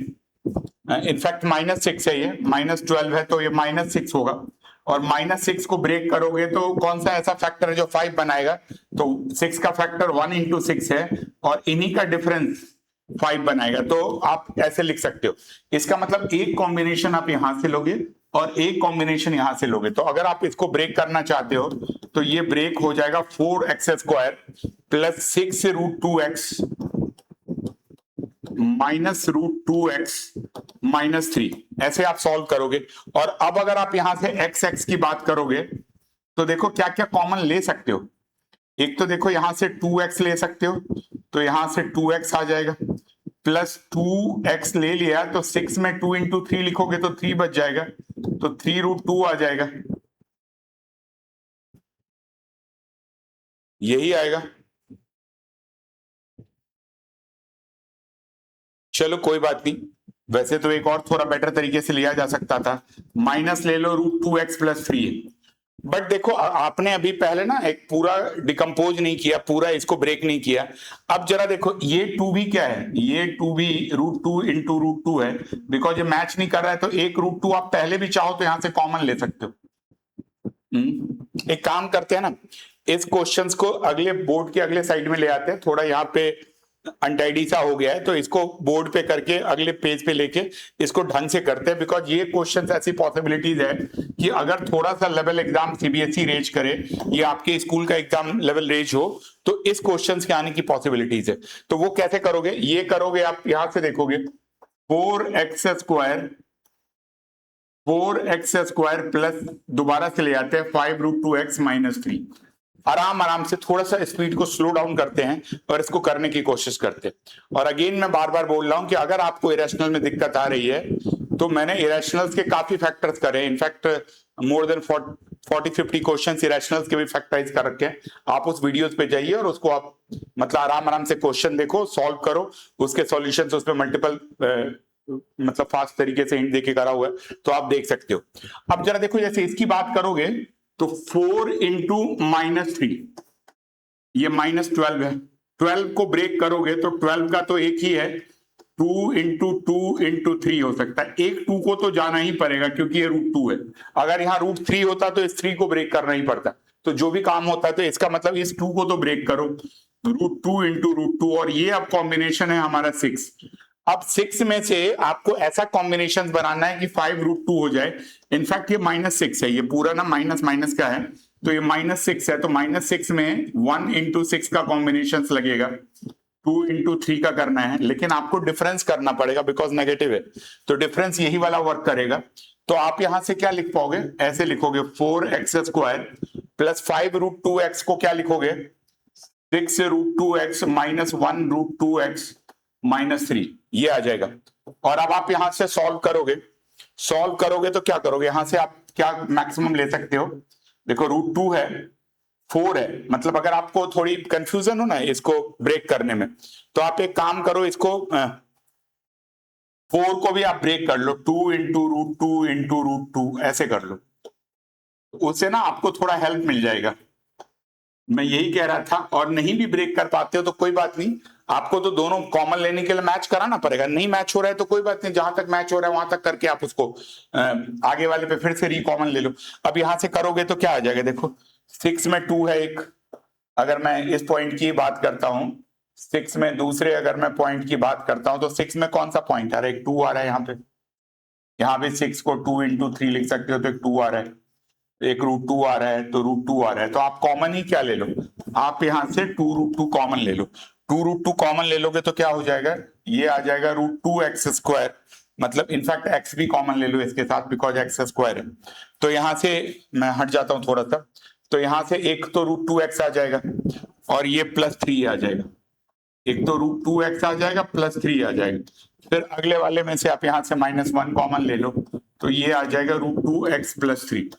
इनफैक्ट -6 है, ये -12 है तो ये -6 होगा, और -6 को ब्रेक करोगे तो कौन सा ऐसा फैक्टर है जो 5 बनाएगा, तो 6 का फैक्टर 1 इंटू 6 है और इन्हीं का डिफरेंस 5 बनाएगा। तो आप ऐसे लिख सकते हो, इसका मतलब एक कॉम्बिनेशन आप यहां से लोगे और एक कॉम्बिनेशन यहां से लोगे। तो अगर आप इसको ब्रेक करना चाहते हो तो ये ब्रेक हो जाएगा 4x square plus 6 root 2x minus root 2x minus 3, ऐसे आप सॉल्व करोगे। और अब अगर आप यहां से x की बात करोगे तो देखो क्या क्या कॉमन ले सकते हो, एक तो देखो यहां से 2x ले सकते हो, तो यहां से 2x आ जाएगा, प्लस 2x ले लिया तो 6 में 2 इंटू 3 लिखोगे तो 3 बच जाएगा, तो 3 रूट 2 आ जाएगा, यही आएगा। चलो कोई बात नहीं, वैसे तो एक और थोड़ा बेटर तरीके से लिया जा सकता था, माइनस ले लो रूट 2x प्लस 3, बट देखो आपने अभी पहले ना एक पूरा डिकम्पोज नहीं किया, पूरा इसको ब्रेक नहीं किया। अब जरा देखो ये 2 भी क्या है, ये 2 भी रूट 2 इंटू रूट 2 है, बिकॉज ये मैच नहीं कर रहा है तो एक रूट 2 आप पहले भी चाहो तो यहां से कॉमन ले सकते हो। एक काम करते हैं ना, इस क्वेश्चंस को अगले बोर्ड के अगले साइड में ले आते हैं, थोड़ा यहाँ पे अनटाइडी सा हो गया है तो इसको बोर्ड पे करके अगले पेज पे लेके इसको ढंग से करते हैं, बिकॉज ये क्वेश्चंस ऐसी पॉसिबिलिटीज है कि अगर थोड़ा सा लेवल एग्जाम सीबीएसई रेज करे या आपके स्कूल का एग्जाम लेवल रेज हो तो इस क्वेश्चंस के आने की पॉसिबिलिटीज है। तो वो कैसे करोगे, ये करोगे आप यहां से देखोगे 4x स्क्वायर प्लस दोबारा से ले आते हैं 5 रूट 2x माइनस 3, आराम आराम से थोड़ा सा स्पीड को स्लो डाउन करते हैं और इसको करने की कोशिश करते हैं। और अगेन मैं बार बार बोल रहा हूं कि अगर आपको इरेशनल में दिक्कत आ रही है तो मैंने इरेशनल्स के काफी फैक्टर्स करे, in fact more than 40-50 question irrationals के भी फैक्टराइज कर रखे हैं। आप उस वीडियोस पे जाइए और उसको आप मतलब आराम आराम से क्वेश्चन देखो, सॉल्व करो, उसके सॉल्यूशंस उसमें मल्टीपल मतलब फास्ट तरीके से हिंट देके करा हुआ है, तो आप देख सकते हो। अब जरा देखो, जैसे इसकी बात करोगे तो 4 इंटू -3, ये -12 है। 12 को ब्रेक करोगे तो 12 का तो एक ही है, 2 इंटू 2 इंटू 3 हो सकता है। एक 2 को तो जाना ही पड़ेगा क्योंकि ये √2 है। अगर यहाँ √3 होता तो इस 3 को ब्रेक करना ही पड़ता। तो जो भी काम होता है तो इसका मतलब इस 2 को तो ब्रेक करो, √2 इंटू √2, और ये अब कॉम्बिनेशन है हमारा 6। अब 6 में से आपको ऐसा कॉम्बिनेशन बनाना है कि 5 √2 हो जाए। इनफैक्ट ये -6 है, ये पूरा ना माइनस माइनस का है, तो ये -6 है, तो -6 में 1 इंटू 6 का कॉम्बिनेशन लगेगा, 2 इंटू 3 का करना है, लेकिन आपको डिफरेंस करना पड़ेगा बिकॉज नेगेटिव है, तो डिफरेंस यही वाला वर्क करेगा। तो आप यहां से क्या लिख पाओगे, ऐसे लिखोगे 4x² प्लस 5 √2x को क्या लिखोगे, 6 √2x माइनस 1 √2x माइनस 3, ये आ जाएगा। और अब आप यहां से सॉल्व करोगे तो क्या करोगे, यहां से आप क्या मैक्सिमम ले सकते हो, देखो √2 है, 4 है, मतलब अगर आपको थोड़ी कंफ्यूजन हो ना इसको ब्रेक करने में, तो आप एक काम करो, इसको 4 को भी आप ब्रेक कर लो, 2 इंटू √2 इंटू √2 ऐसे कर लो, उससे ना आपको थोड़ा हेल्प मिल जाएगा। मैं यही कह रहा था। और नहीं भी ब्रेक कर पाते हो तो कोई बात नहीं, आपको तो दोनों कॉमन लेने के लिए मैच कराना पड़ेगा। नहीं मैच हो रहा है तो कोई बात नहीं, जहां तक मैच हो रहा है वहां तक करके आप उसको आगे वाले पे फिर से रिकॉमन ले लो। अब यहां से करोगे तो क्या आ जाएगा, देखो 6 में 2 है एक, अगर मैं इस पॉइंट की बात करता हूं, 6 में दूसरे अगर मैं पॉइंट की बात करता हूं तो 6 में कौन सा पॉइंट आ रहा है, एक 2 आ रहा है यहाँ पे 6 को 2 इंटू 3 लिख सकते हो, तो एक 2 आ रहा है, एक √2 आ रहा है, तो √2 आ रहा है, तो आप कॉमन ही क्या ले लो, आप यहां से 2 √2 कॉमन ले लो। 2 √2 कॉमन ले लोगे तो क्या हो जाएगा, ये आ जाएगा √2x², मतलब इनफैक्ट x भी कॉमन ले लो इसके साथ बिकॉज x² है। तो यहां से मैं हट जाता हूं थोड़ा सा, तो यहां से एक तो √2x आ जाएगा और ये +3 आ जाएगा, एक तो √2x आ जाएगा +3 आ जाएगा। फिर अगले वाले में से आप यहां से -1 कॉमन ले लो, तो ये आ जाएगा √2x +3।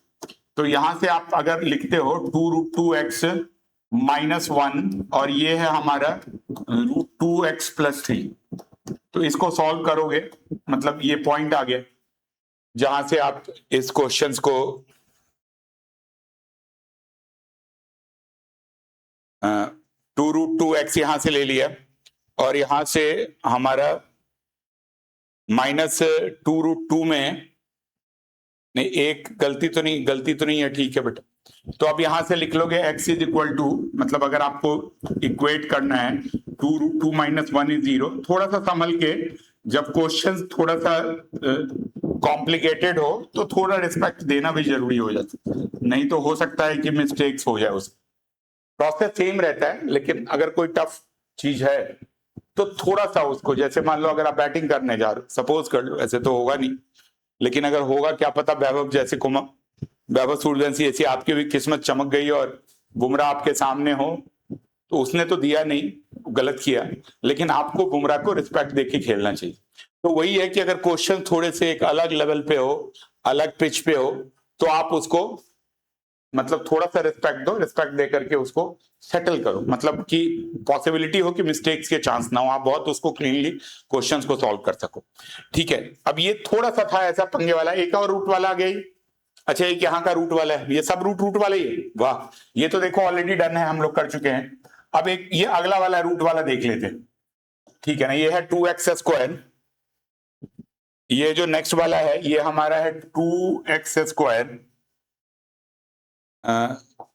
तो यहां से आप अगर लिखते हो 2 √2x -1 और ये है हमारा √2x +3, तो इसको सॉल्व करोगे, मतलब ये पॉइंट आ गया जहां से आप इस क्वेश्चंस को 2 √2x यहां से ले लिया और यहां से हमारा -2 √2 में नहीं, एक गलती तो नहीं है, ठीक है बेटा। तो अब यहां से लिख लोगे x इज इक्वल टू, मतलब अगर आपको इक्वेट करना है 2 √2 -1 इज 0, थोड़ा सा संभल के, जब क्वेश्चन थोड़ा सा कॉम्प्लिकेटेड हो तो थोड़ा रिस्पेक्ट देना भी जरूरी हो जाता है, नहीं तो हो सकता है कि मिस्टेक्स हो जाए। उस प्रोसेस सेम रहता है, लेकिन अगर कोई टफ चीज है तो थोड़ा सा उसको, जैसे मान लो अगर आप बैटिंग करने जा रहे हो, सपोज कर लो, ऐसे तो होगा नहीं, लेकिन अगर होगा क्या पता वैभव सूर्यवंशी ऐसी आपकी भी किस्मत चमक गई और बुमराह आपके सामने हो, तो उसने तो दिया नहीं, गलत किया, लेकिन आपको बुमराह को रिस्पेक्ट देके खेलना चाहिए। तो वही है कि अगर क्वेश्चन थोड़े से एक अलग लेवल पे हो, अलग पिच पे हो, तो आप उसको मतलब थोड़ा सा रिस्पेक्ट दो, रिस्पेक्ट दे करके उसको सेटल करो, मतलब कि पॉसिबिलिटी हो कि मिस्टेक्स के चांस ना हो, आप बहुत उसको क्लीनली क्वेश्चंस को सॉल्व कर सको। ठीक है, अब ये थोड़ा सा था ऐसा पंगे वाला, एक और रूट वाला आ गई। अच्छा, एक यहाँ का रूट वाला है, ये सब रूट वाले ही है, वाह, ये तो देखो ऑलरेडी डन है, हम लोग कर चुके हैं। अब एक ये अगला वाला रूट वाला देख लेते हैं, ठीक है ना, ये है 2x², ये जो नेक्स्ट वाला है ये हमारा है 2x²,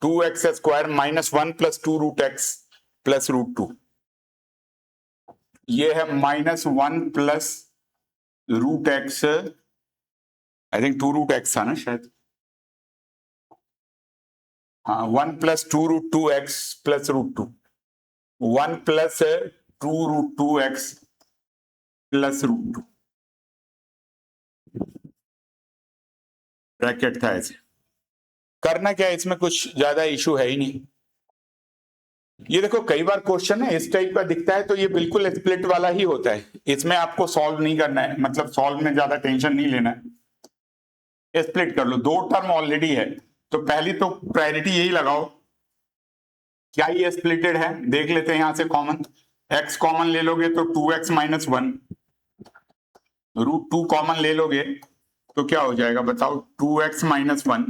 2x² -1 + 2 √x + √2, ये है -1 + √x, आई थिंक 2 √x था ना शायद, हाँ, 1 + 2 √2x + √2, 1 + 2 √2x + √2 ब्रैकेट था। ऐसे करना क्या है, इसमें कुछ ज्यादा इशू है ही नहीं, ये देखो कई बार क्वेश्चन है इस टाइप का दिखता है तो ये बिल्कुल स्प्लिट वाला ही होता है, इसमें आपको सॉल्व नहीं करना है, मतलब सॉल्व में ज्यादा टेंशन नहीं लेना है। स्प्लिट कर लो, दो टर्म ऑलरेडी है तो पहली तो प्रायोरिटी यही लगाओ, क्या ये स्प्लिटेड है, देख लेते हैं यहां से कॉमन, x कॉमन ले लोगे तो 2x माइनस 1, √2 कॉमन ले लोगे तो क्या हो जाएगा बताओ, 2x माइनस 1,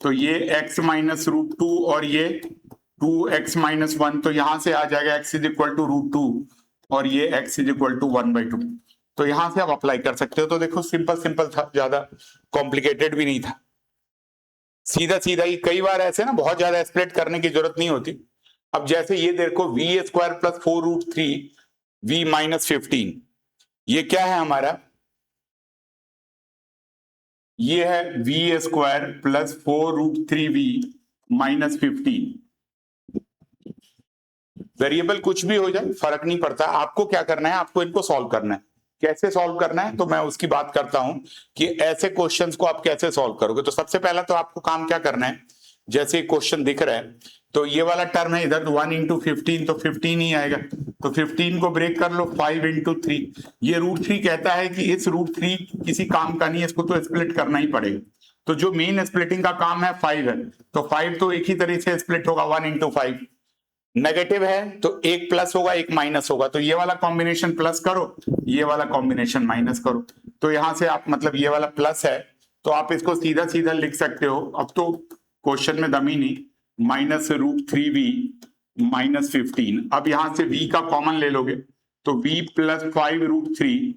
तो ये x माइनस √2 और ये 2x माइनस 1, तो यहां से आ जाएगा x इज इक्वल टू √2 और ये x इज इक्वल टू 1/2, तो यहां से आप अप्लाई कर सकते हो। तो देखो सिंपल सिंपल था, ज्यादा कॉम्प्लिकेटेड भी नहीं था, सीधा सीधा ही। कई बार ऐसे ना बहुत ज्यादा स्प्लिट करने की जरूरत नहीं होती। अब जैसे ये देखो v² प्लस 4√3 v माइनस 15, ये क्या है हमारा, ये है v² plus 4√3v minus 15। Variable कुछ भी हो जाए फर्क नहीं पड़ता, आपको क्या करना है, आपको इनको सॉल्व करना है। कैसे सॉल्व करना है तो मैं उसकी बात करता हूं कि ऐसे क्वेश्चंस को आप कैसे सॉल्व करोगे। तो सबसे पहला तो आपको काम क्या करना है, जैसे क्वेश्चन दिख रहा है तो ये वाला टर्म है इधर 1 इंटू 15, तो 15 ही आएगा, तो 15 को ब्रेक कर लो 5 इंटू 3, ये √3 कहता है कि इस √3 किसी काम का नहीं है, इसको तो स्प्लिट करना ही पड़ेगा। तो जो मेन स्प्लिटिंग का काम है 5 है, तो 5 तो एक ही तरह से स्प्लिट होगा 1 इंटू 5। नेगेटिव है तो एक प्लस होगा एक माइनस होगा, तो ये वाला कॉम्बिनेशन प्लस करो, ये वाला कॉम्बिनेशन माइनस करो, तो यहां से आप मतलब ये वाला प्लस है तो आप इसको सीधा सीधा लिख सकते हो। अब तो क्वेश्चन में दमी नहीं, माइनस √3v माइनस 15। अब यहां से v का कॉमन ले लोगे तो v प्लस 5√3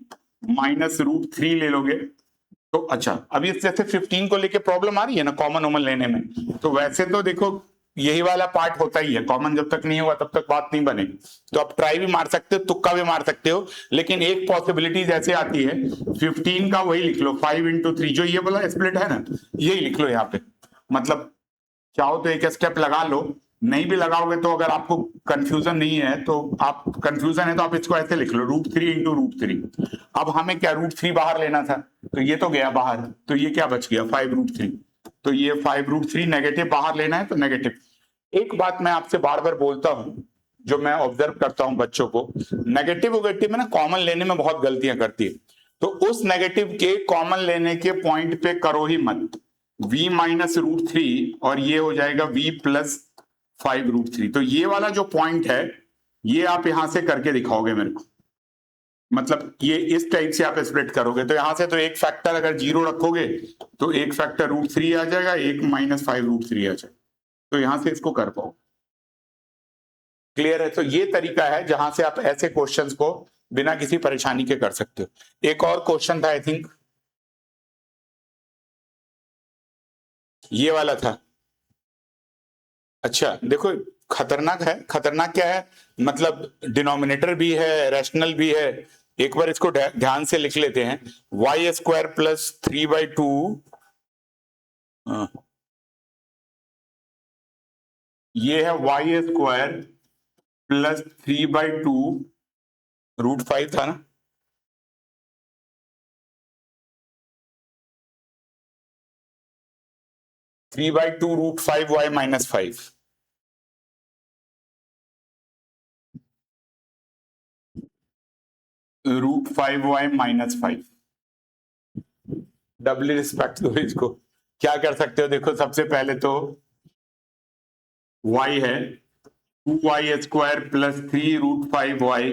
माइनस √3 ले लोगे, तो अच्छा अब इस जैसे 15 को लेके प्रॉब्लम आ रही है ना कॉमन ओमन लेने में, तो वैसे तो देखो यही वाला पार्ट होता ही है, कॉमन जब तक नहीं हुआ तब तक बात नहीं बनेगी। तो आप ट्राई भी मार सकते हो, तुक्का भी मार सकते हो, लेकिन एक पॉसिबिलिटी जैसे आती है 15 का वही लिख लो 5 इंटू 3, जो ये वाला स्प्लिट है ना यही लिख लो यहाँ पे, मतलब चाहो तो एक स्टेप लगा लो, नहीं भी लगाओगे तो अगर आपको कंफ्यूजन नहीं है तो आप कंफ्यूजन है तो आप इसको ऐसे लिख लो √3 इंटू √3। अब हमें क्या √3 बाहर लेना था तो ये तो गया बाहर, तो ये क्या बच गया 5√3, तो ये 5√3 नेगेटिव बाहर लेना है तो नेगेटिव। एक बात मैं आपसे बार बार बोलता हूं जो मैं ऑब्जर्व करता हूं बच्चों को, नेगेटिव में ना कॉमन लेने में बहुत गलतियां करती है, तो उस नेगेटिव के कॉमन लेने के पॉइंट पे करो ही मत, v माइनस √3 और ये हो जाएगा v प्लस 5√3, तो ये वाला जो पॉइंट है ये आप यहां से करके दिखाओगे मेरे को, मतलब ये इस टाइप से आप स्प्लिट करोगे तो यहां से तो एक फैक्टर अगर 0 रखोगे तो एक फैक्टर √3 आ जाएगा, एक माइनस 5√3 आ जाएगा, तो यहां से इसको कर पाओ। क्लियर है? तो ये तरीका है जहां से आप ऐसे क्वेश्चंस को बिना किसी परेशानी के कर सकते हो। एक और क्वेश्चन था आई थिंक ये वाला था, अच्छा देखो खतरनाक है, खतरनाक क्या है, मतलब डिनोमिनेटर भी है रैशनल भी है, एक बार इसको ध्यान से लिख लेते हैं, y² प्लस 3/2 ये है y² प्लस 3/2 √5 था ना, (3/2 √5y माइनस 5), √5y माइनस 5, डबली रिस्पेक्ट दो इसको। क्या कर सकते हो देखो, सबसे पहले तो y है 2y² plus 3√5y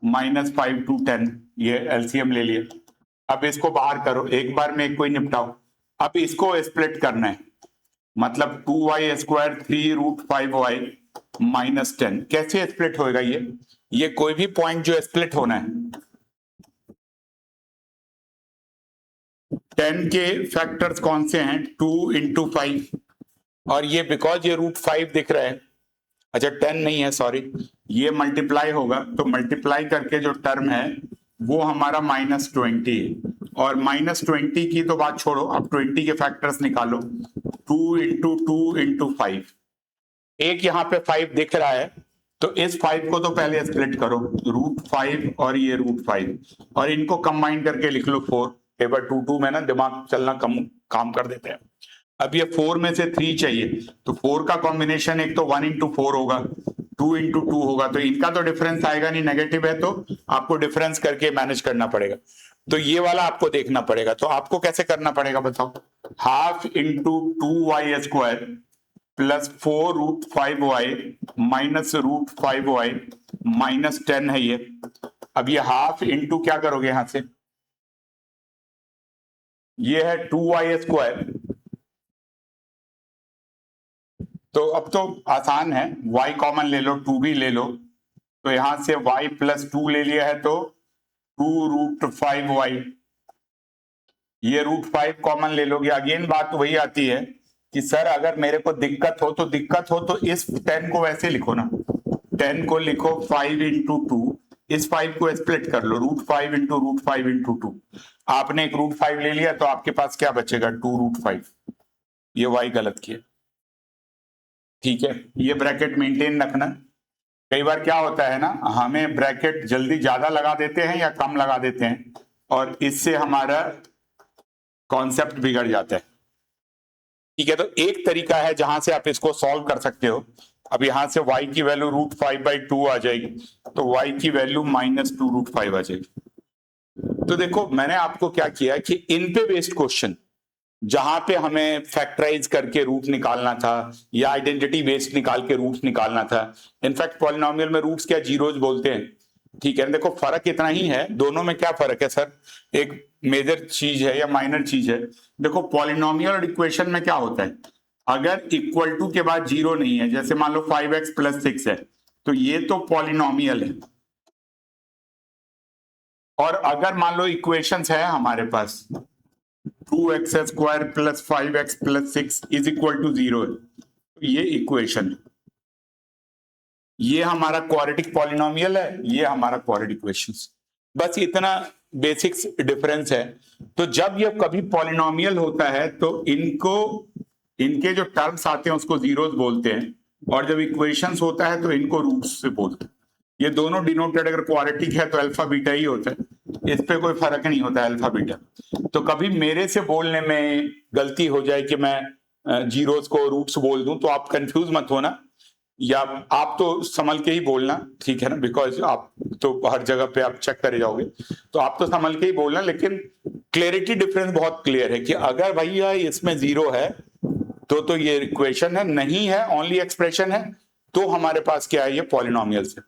minus 5 to 10, ये एलसीएम ले लिया। अब इसको बाहर करो, एक बार में एक को ही निपटाओ। अब इसको स्प्लिट करना है, मतलब 2y² 3√5y माइनस 10, कैसे स्प्लिट होएगा ये कोई भी पॉइंट जो स्प्लिट होना है 10 के फैक्टर्स कौन से हैं, 2 इंटू 5, और ये बिकॉज ये √5 दिख रहा है, अच्छा 10 नहीं है सॉरी, ये मल्टीप्लाई होगा तो मल्टीप्लाई करके जो टर्म है वो हमारा -20 है, और -20 की तो बात छोड़ो, अब 20 के फैक्टर्स निकालो, 2 इंटू 2 इंटू 5, एक यहाँ पे 5 दिख रहा है तो इस 5 को तो पहले स्प्लिट करो, √5 और ये √5, और इनको कंबाइन करके लिख लो 4, टेबल 2 में ना दिमाग चलना कम काम कर देते हैं। अब ये 4 में से 3 चाहिए तो 4 का कॉम्बिनेशन एक तो 1 इंटू 4 होगा, 2 इंटू 2 होगा, तो इनका तो डिफरेंस आएगा नहीं, नेगेटिव है, तो आपको डिफरेंस करके मैनेज करना पड़ेगा। तो ये वाला आपको देखना पड़ेगा। तो आपको कैसे करना पड़ेगा बताओ? Half into 2y² plus 4√5y minus √5y minus 10 है ये। अब ये हाफ इंटू क्या करोगे यहां से, ये है 2y²। तो अब तो आसान है, y कॉमन ले लो, 2 भी ले लो, तो यहां से y प्लस 2 ले लिया है तो 2√5y, ये √5 कॉमन ले लोगे। अगेन बात वही आती है कि सर अगर मेरे को दिक्कत हो तो इस 10 को वैसे लिखो ना, 10 को लिखो 5 इंटू 2, इस 5 को स्प्लिट कर लो, √5 इंटू √5 इंटू 2। आपने एक √5 ले लिया तो आपके पास क्या बचेगा, 2√5। ये y गलत किया, ठीक है। ये ब्रैकेट मेंटेन रखना। कई बार क्या होता है ना, हमें ब्रैकेट जल्दी ज्यादा लगा देते हैं या कम लगा देते हैं, और इससे हमारा कॉन्सेप्ट बिगड़ जाता है, ठीक है। तो एक तरीका है जहां से आप इसको सॉल्व कर सकते हो। अब यहां से y की वैल्यू √5/2 आ जाएगी, तो y की वैल्यू -2√5 आ जाएगी। तो देखो मैंने आपको क्या किया कि इन पे बेस्ड क्वेश्चन जहां पे हमें फैक्टराइज करके रूट निकालना था या आइडेंटिटी बेस्ड निकाल के रूट निकालना था, इनफैक्ट पॉलिनोमियल में रूट्स क्या जीरोज बोलते हैं, ठीक है। देखो फर्क इतना ही है, दोनों में क्या फर्क है सर, एक मेजर चीज है या माइनर चीज है। देखो पॉलिनोमियल और इक्वेशन में क्या होता है, अगर इक्वल टू के बाद जीरो नहीं है, जैसे मान लो 5x + 6 है, तो ये तो पॉलिनोमियल है। और अगर मान लो इक्वेशंस है हमारे पास 2x² + 5x + 6 = 0 है, तो ये इक्वेशन, ये हमारा क्वाड्रेटिक पॉलिनोमियल है, ये हमारा क्वाड्रेटिक इक्वेशंस। बस इतना बेसिक्स डिफरेंस है। तो जब ये कभी पॉलिनोमियल होता है तो इनके जो टर्म्स आते हैं उसको जीरोस बोलते हैं, और जब इक्वेशंस होता है तो इनको रूट्स से बोलते हैं। ये दोनों डिनोटेड अगर क्वाड्रेटिक है तो अल्फा बीटा ही होता है, इस पे कोई फर्क नहीं होता है अल्फा बीटा। तो कभी मेरे से बोलने में गलती हो जाए कि मैं जीरोस को रूट्स बोल दूं, तो आप कंफ्यूज मत होना, या आप तो संभल के ही बोलना, ठीक है ना, बिकॉज आप तो हर जगह पे आप चेक करे जाओगे, तो आप तो संभल के ही बोलना। लेकिन क्लियरिटी डिफरेंस बहुत क्लियर है कि अगर भैया इसमें जीरो है तो ये इक्वेशन है, नहीं है ओनली एक्सप्रेशन है, तो हमारे पास क्या है, ये पॉलिनोमियल्स है।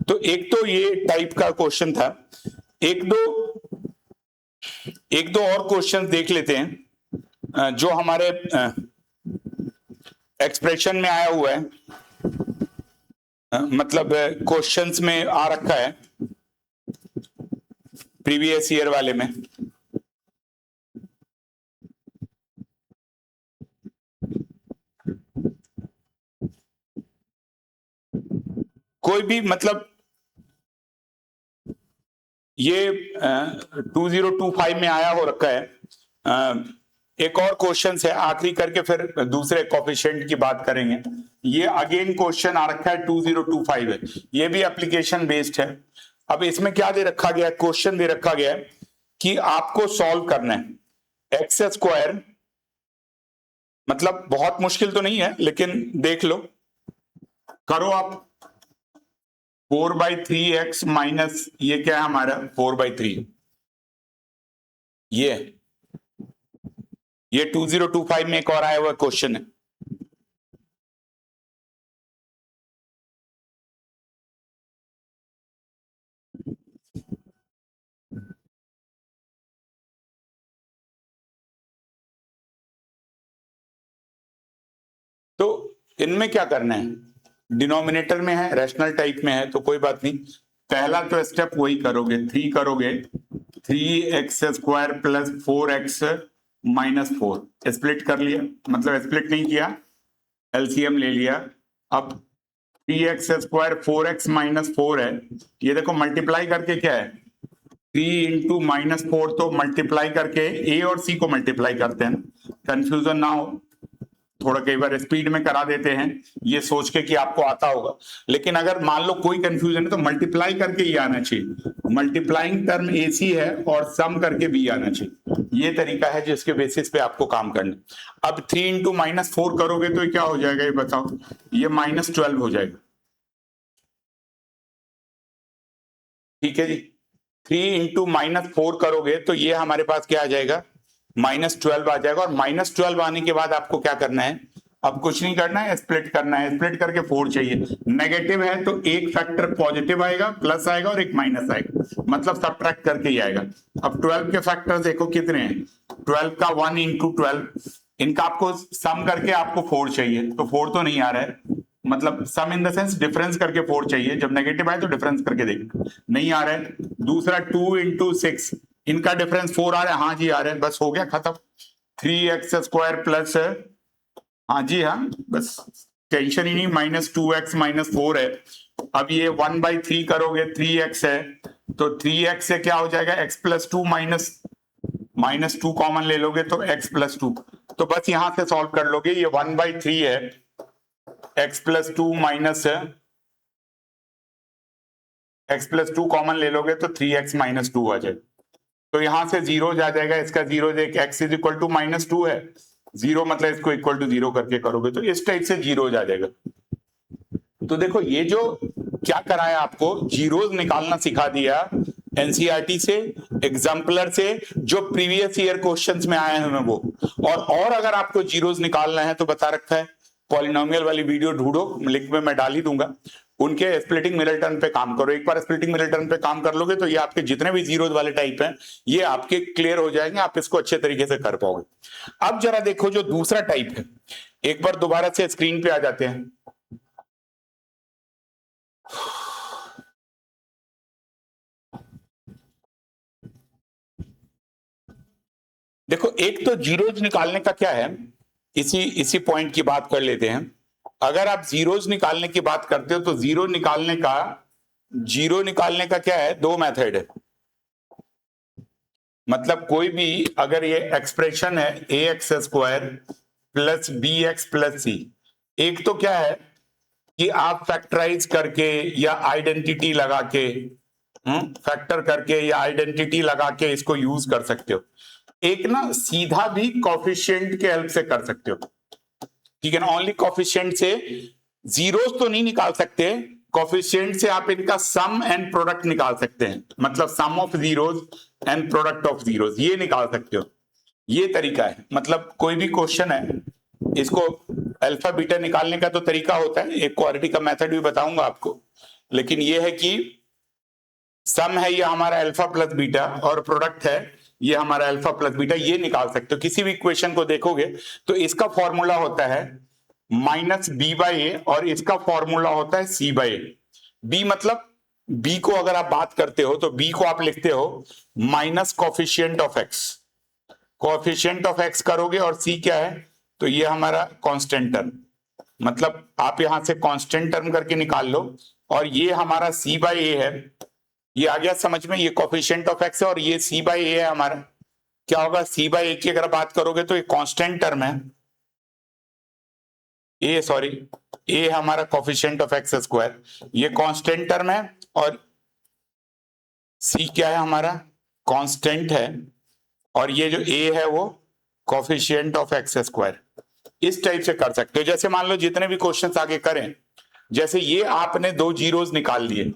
तो एक तो ये टाइप का क्वेश्चन था। एक दो और क्वेश्चन देख लेते हैं जो हमारे एक्सप्रेशन में आया हुआ है, मतलब क्वेश्चंस में आ रखा है प्रीवियस ईयर वाले में। कोई भी मतलब ये 2025 में आया हो रखा है। एक और क्वेश्चन है आखिरी करके फिर दूसरे कोफिशिएंट की बात करेंगे। ये अगेन क्वेश्चन आ रखा है 2025 है, ये भी एप्लीकेशन बेस्ड है। अब इसमें क्या दे रखा गया है, क्वेश्चन दे रखा गया है कि आपको सॉल्व करना है x², मतलब बहुत मुश्किल तो नहीं है लेकिन देख लो, करो आप 4/3x माइनस ये क्या है हमारा 4/3, ये 2025 में एक और आया हुआ क्वेश्चन है। तो इनमें क्या करना है, डिनोमिनेटर में है, रैशनल टाइप में है, तो कोई बात नहीं। पहला तो स्टेप वही करोगे, 3 करोगे, 3x² + 4x - 4 स्प्लिट कर लिया, मतलब स्प्लिट नहीं किया, एलसीएम ले लिया। अब 3x² 4x - 4 है, ये देखो मल्टीप्लाई करके क्या है 3 इंटू -4, तो मल्टीप्लाई करके ए और सी को मल्टीप्लाई करते हैं, कंफ्यूजन ना हो। थोड़ा कई बार स्पीड में करा देते हैं ये सोच के कि आपको आता होगा, लेकिन अगर मान लो कोई कंफ्यूजन है तो मल्टीप्लाई करके ये आना चाहिए, मल्टीप्लाइंग टर्म ए सी है और सम करके बी आना चाहिए। ये तरीका है जिसके बेसिस पे आपको काम करना। अब 3 इंटू -4 करोगे तो क्या हो जाएगा ये बताओ, ये -12 हो जाएगा। ठीक है जी। 3 इंटू -4 करोगे तो ये हमारे पास क्या आ जाएगा, -12 आ जाएगा। और -12 आने के बाद आपको क्या करना है, अब कुछ नहीं करना है, स्प्लिट करना है। स्प्लिट करके 4 चाहिए। नेगेटिव है तो एक फैक्टर पॉजिटिव आएगा, प्लस आएगा और एक माइनस आएगा, मतलब सब्ट्रैक्ट करके ही आएगा। अब 12 के फैक्टर्स देखो कितने हैं, 12 का 1 इंटू 12, इनका आपको सम करके आपको 4 चाहिए, तो 4 तो नहीं आ रहा है, मतलब सम इन द सेंस डिफरेंस करके 4 चाहिए। जब नेगेटिव आए तो डिफरेंस करके देख, नहीं आ रहा है। दूसरा 2 इंटू 6, इनका डिफरेंस 4 आ रहा है, हाँ जी आ रहा है, बस हो गया खत्म। 3x² प्लस, हाँ जी हाँ, बस टेंशन ही नहीं, -2x -4 है। अब ये 1/3 करोगे, 3x है, तो 3x से क्या हो जाएगा, x+2 -2 कॉमन ले लोगे तो x+2, तो बस यहां से सॉल्व कर लोगे। ये 1/3 है, x+2 माइनस x+2 कॉमन ले लोगे तो 3x -2 आ जाएगा। तो यहां से जीरो आ जाएगा, इसका zero, x is equal to -2 है, जीरो मतलब इसको इक्वल टू 0 करके करोगे तो इस टाइप से जीरो आ जाएगा। तो देखो ये जो क्या कराया आपको, जीरोज निकालना सिखा दिया एनसीईआरटी से, एग्जाम्पलर से, जो प्रीवियस ईयर क्वेश्चंस में आए हैं वो। और अगर आपको जीरोज निकालना है तो बता रखा है, पॉलिनोमियल वाली वीडियो ढूंढो, लिंक में मैं डाल ही दूंगा, उनके स्प्लिटिंग मिडलटन पे काम करो। एक बार स्प्लिटिंग मिडलटन पे काम कर लोगे तो ये आपके जितने भी जीरोज वाले टाइप हैं ये आपके क्लियर हो जाएंगे, आप इसको अच्छे तरीके से कर पाओगे। अब जरा देखो जो दूसरा टाइप है, एक बार दोबारा से स्क्रीन पे आ जाते हैं। देखो एक तो जीरोज निकालने का क्या है, इसी पॉइंट की बात कर लेते हैं। अगर आप जीरोज निकालने की बात करते हो तो जीरो निकालने का क्या है, दो मेथड है। मतलब कोई भी अगर ये एक्सप्रेशन है ax² plus bx plus c, एक तो क्या है कि आप फैक्टराइज करके या आइडेंटिटी लगा के, फैक्टर करके या आइडेंटिटी लगा के इसको यूज कर सकते हो। एक ना सीधा भी कॉफिशिएंट के हेल्प से कर सकते हो, ठीक है ना। ओनली कॉफिशिएंट से जीरोस तो नहीं निकाल सकते, कॉफिशिएंट से आप इनका सम एंड प्रोडक्ट निकाल सकते हैं, मतलब sum of zeros and product of zeros ये निकाल सकते हो। ये तरीका है, मतलब कोई भी क्वेश्चन है इसको अल्फा बीटा निकालने का तो तरीका होता है, एक क्वाड्रेटिक का मेथड भी बताऊंगा आपको, लेकिन ये है कि सम है ये हमारा अल्फा प्लस बीटा और प्रोडक्ट है ये हमारा अल्फा प्लस बीटा, ये निकाल सकते हो। किसी भी इक्वेशन को देखोगे तो इसका फॉर्मूला होता है -b/a और इसका फॉर्मूला होता है c/a। b मतलब b को अगर आप बात करते हो तो b को आप लिखते हो minus coefficient of x, coefficient of x करोगे और c क्या है, तो ये हमारा कांस्टेंट टर्म, मतलब आप यहां से कांस्टेंट टर्म करके निकाल लो, और ये हमारा c/a है, ये आ गया समझ में, ये कोफिशिएंट ऑफ एक्स है और ये c/a है हमारा। क्या होगा, c/a की अगर बात करोगे तो ये कांस्टेंट टर्म है, a हमारा कोफिशिएंट ऑफ x², ये कांस्टेंट टर्म है, और c क्या है हमारा, कांस्टेंट है, और ये जो a है वो कोफिशिएंट ऑफ x²। इस टाइप से कर सकते हो। जैसे मान लो जितने भी क्वेश्चंस आगे करें, जैसे ये आपने दो जीरोस निकाल लिए,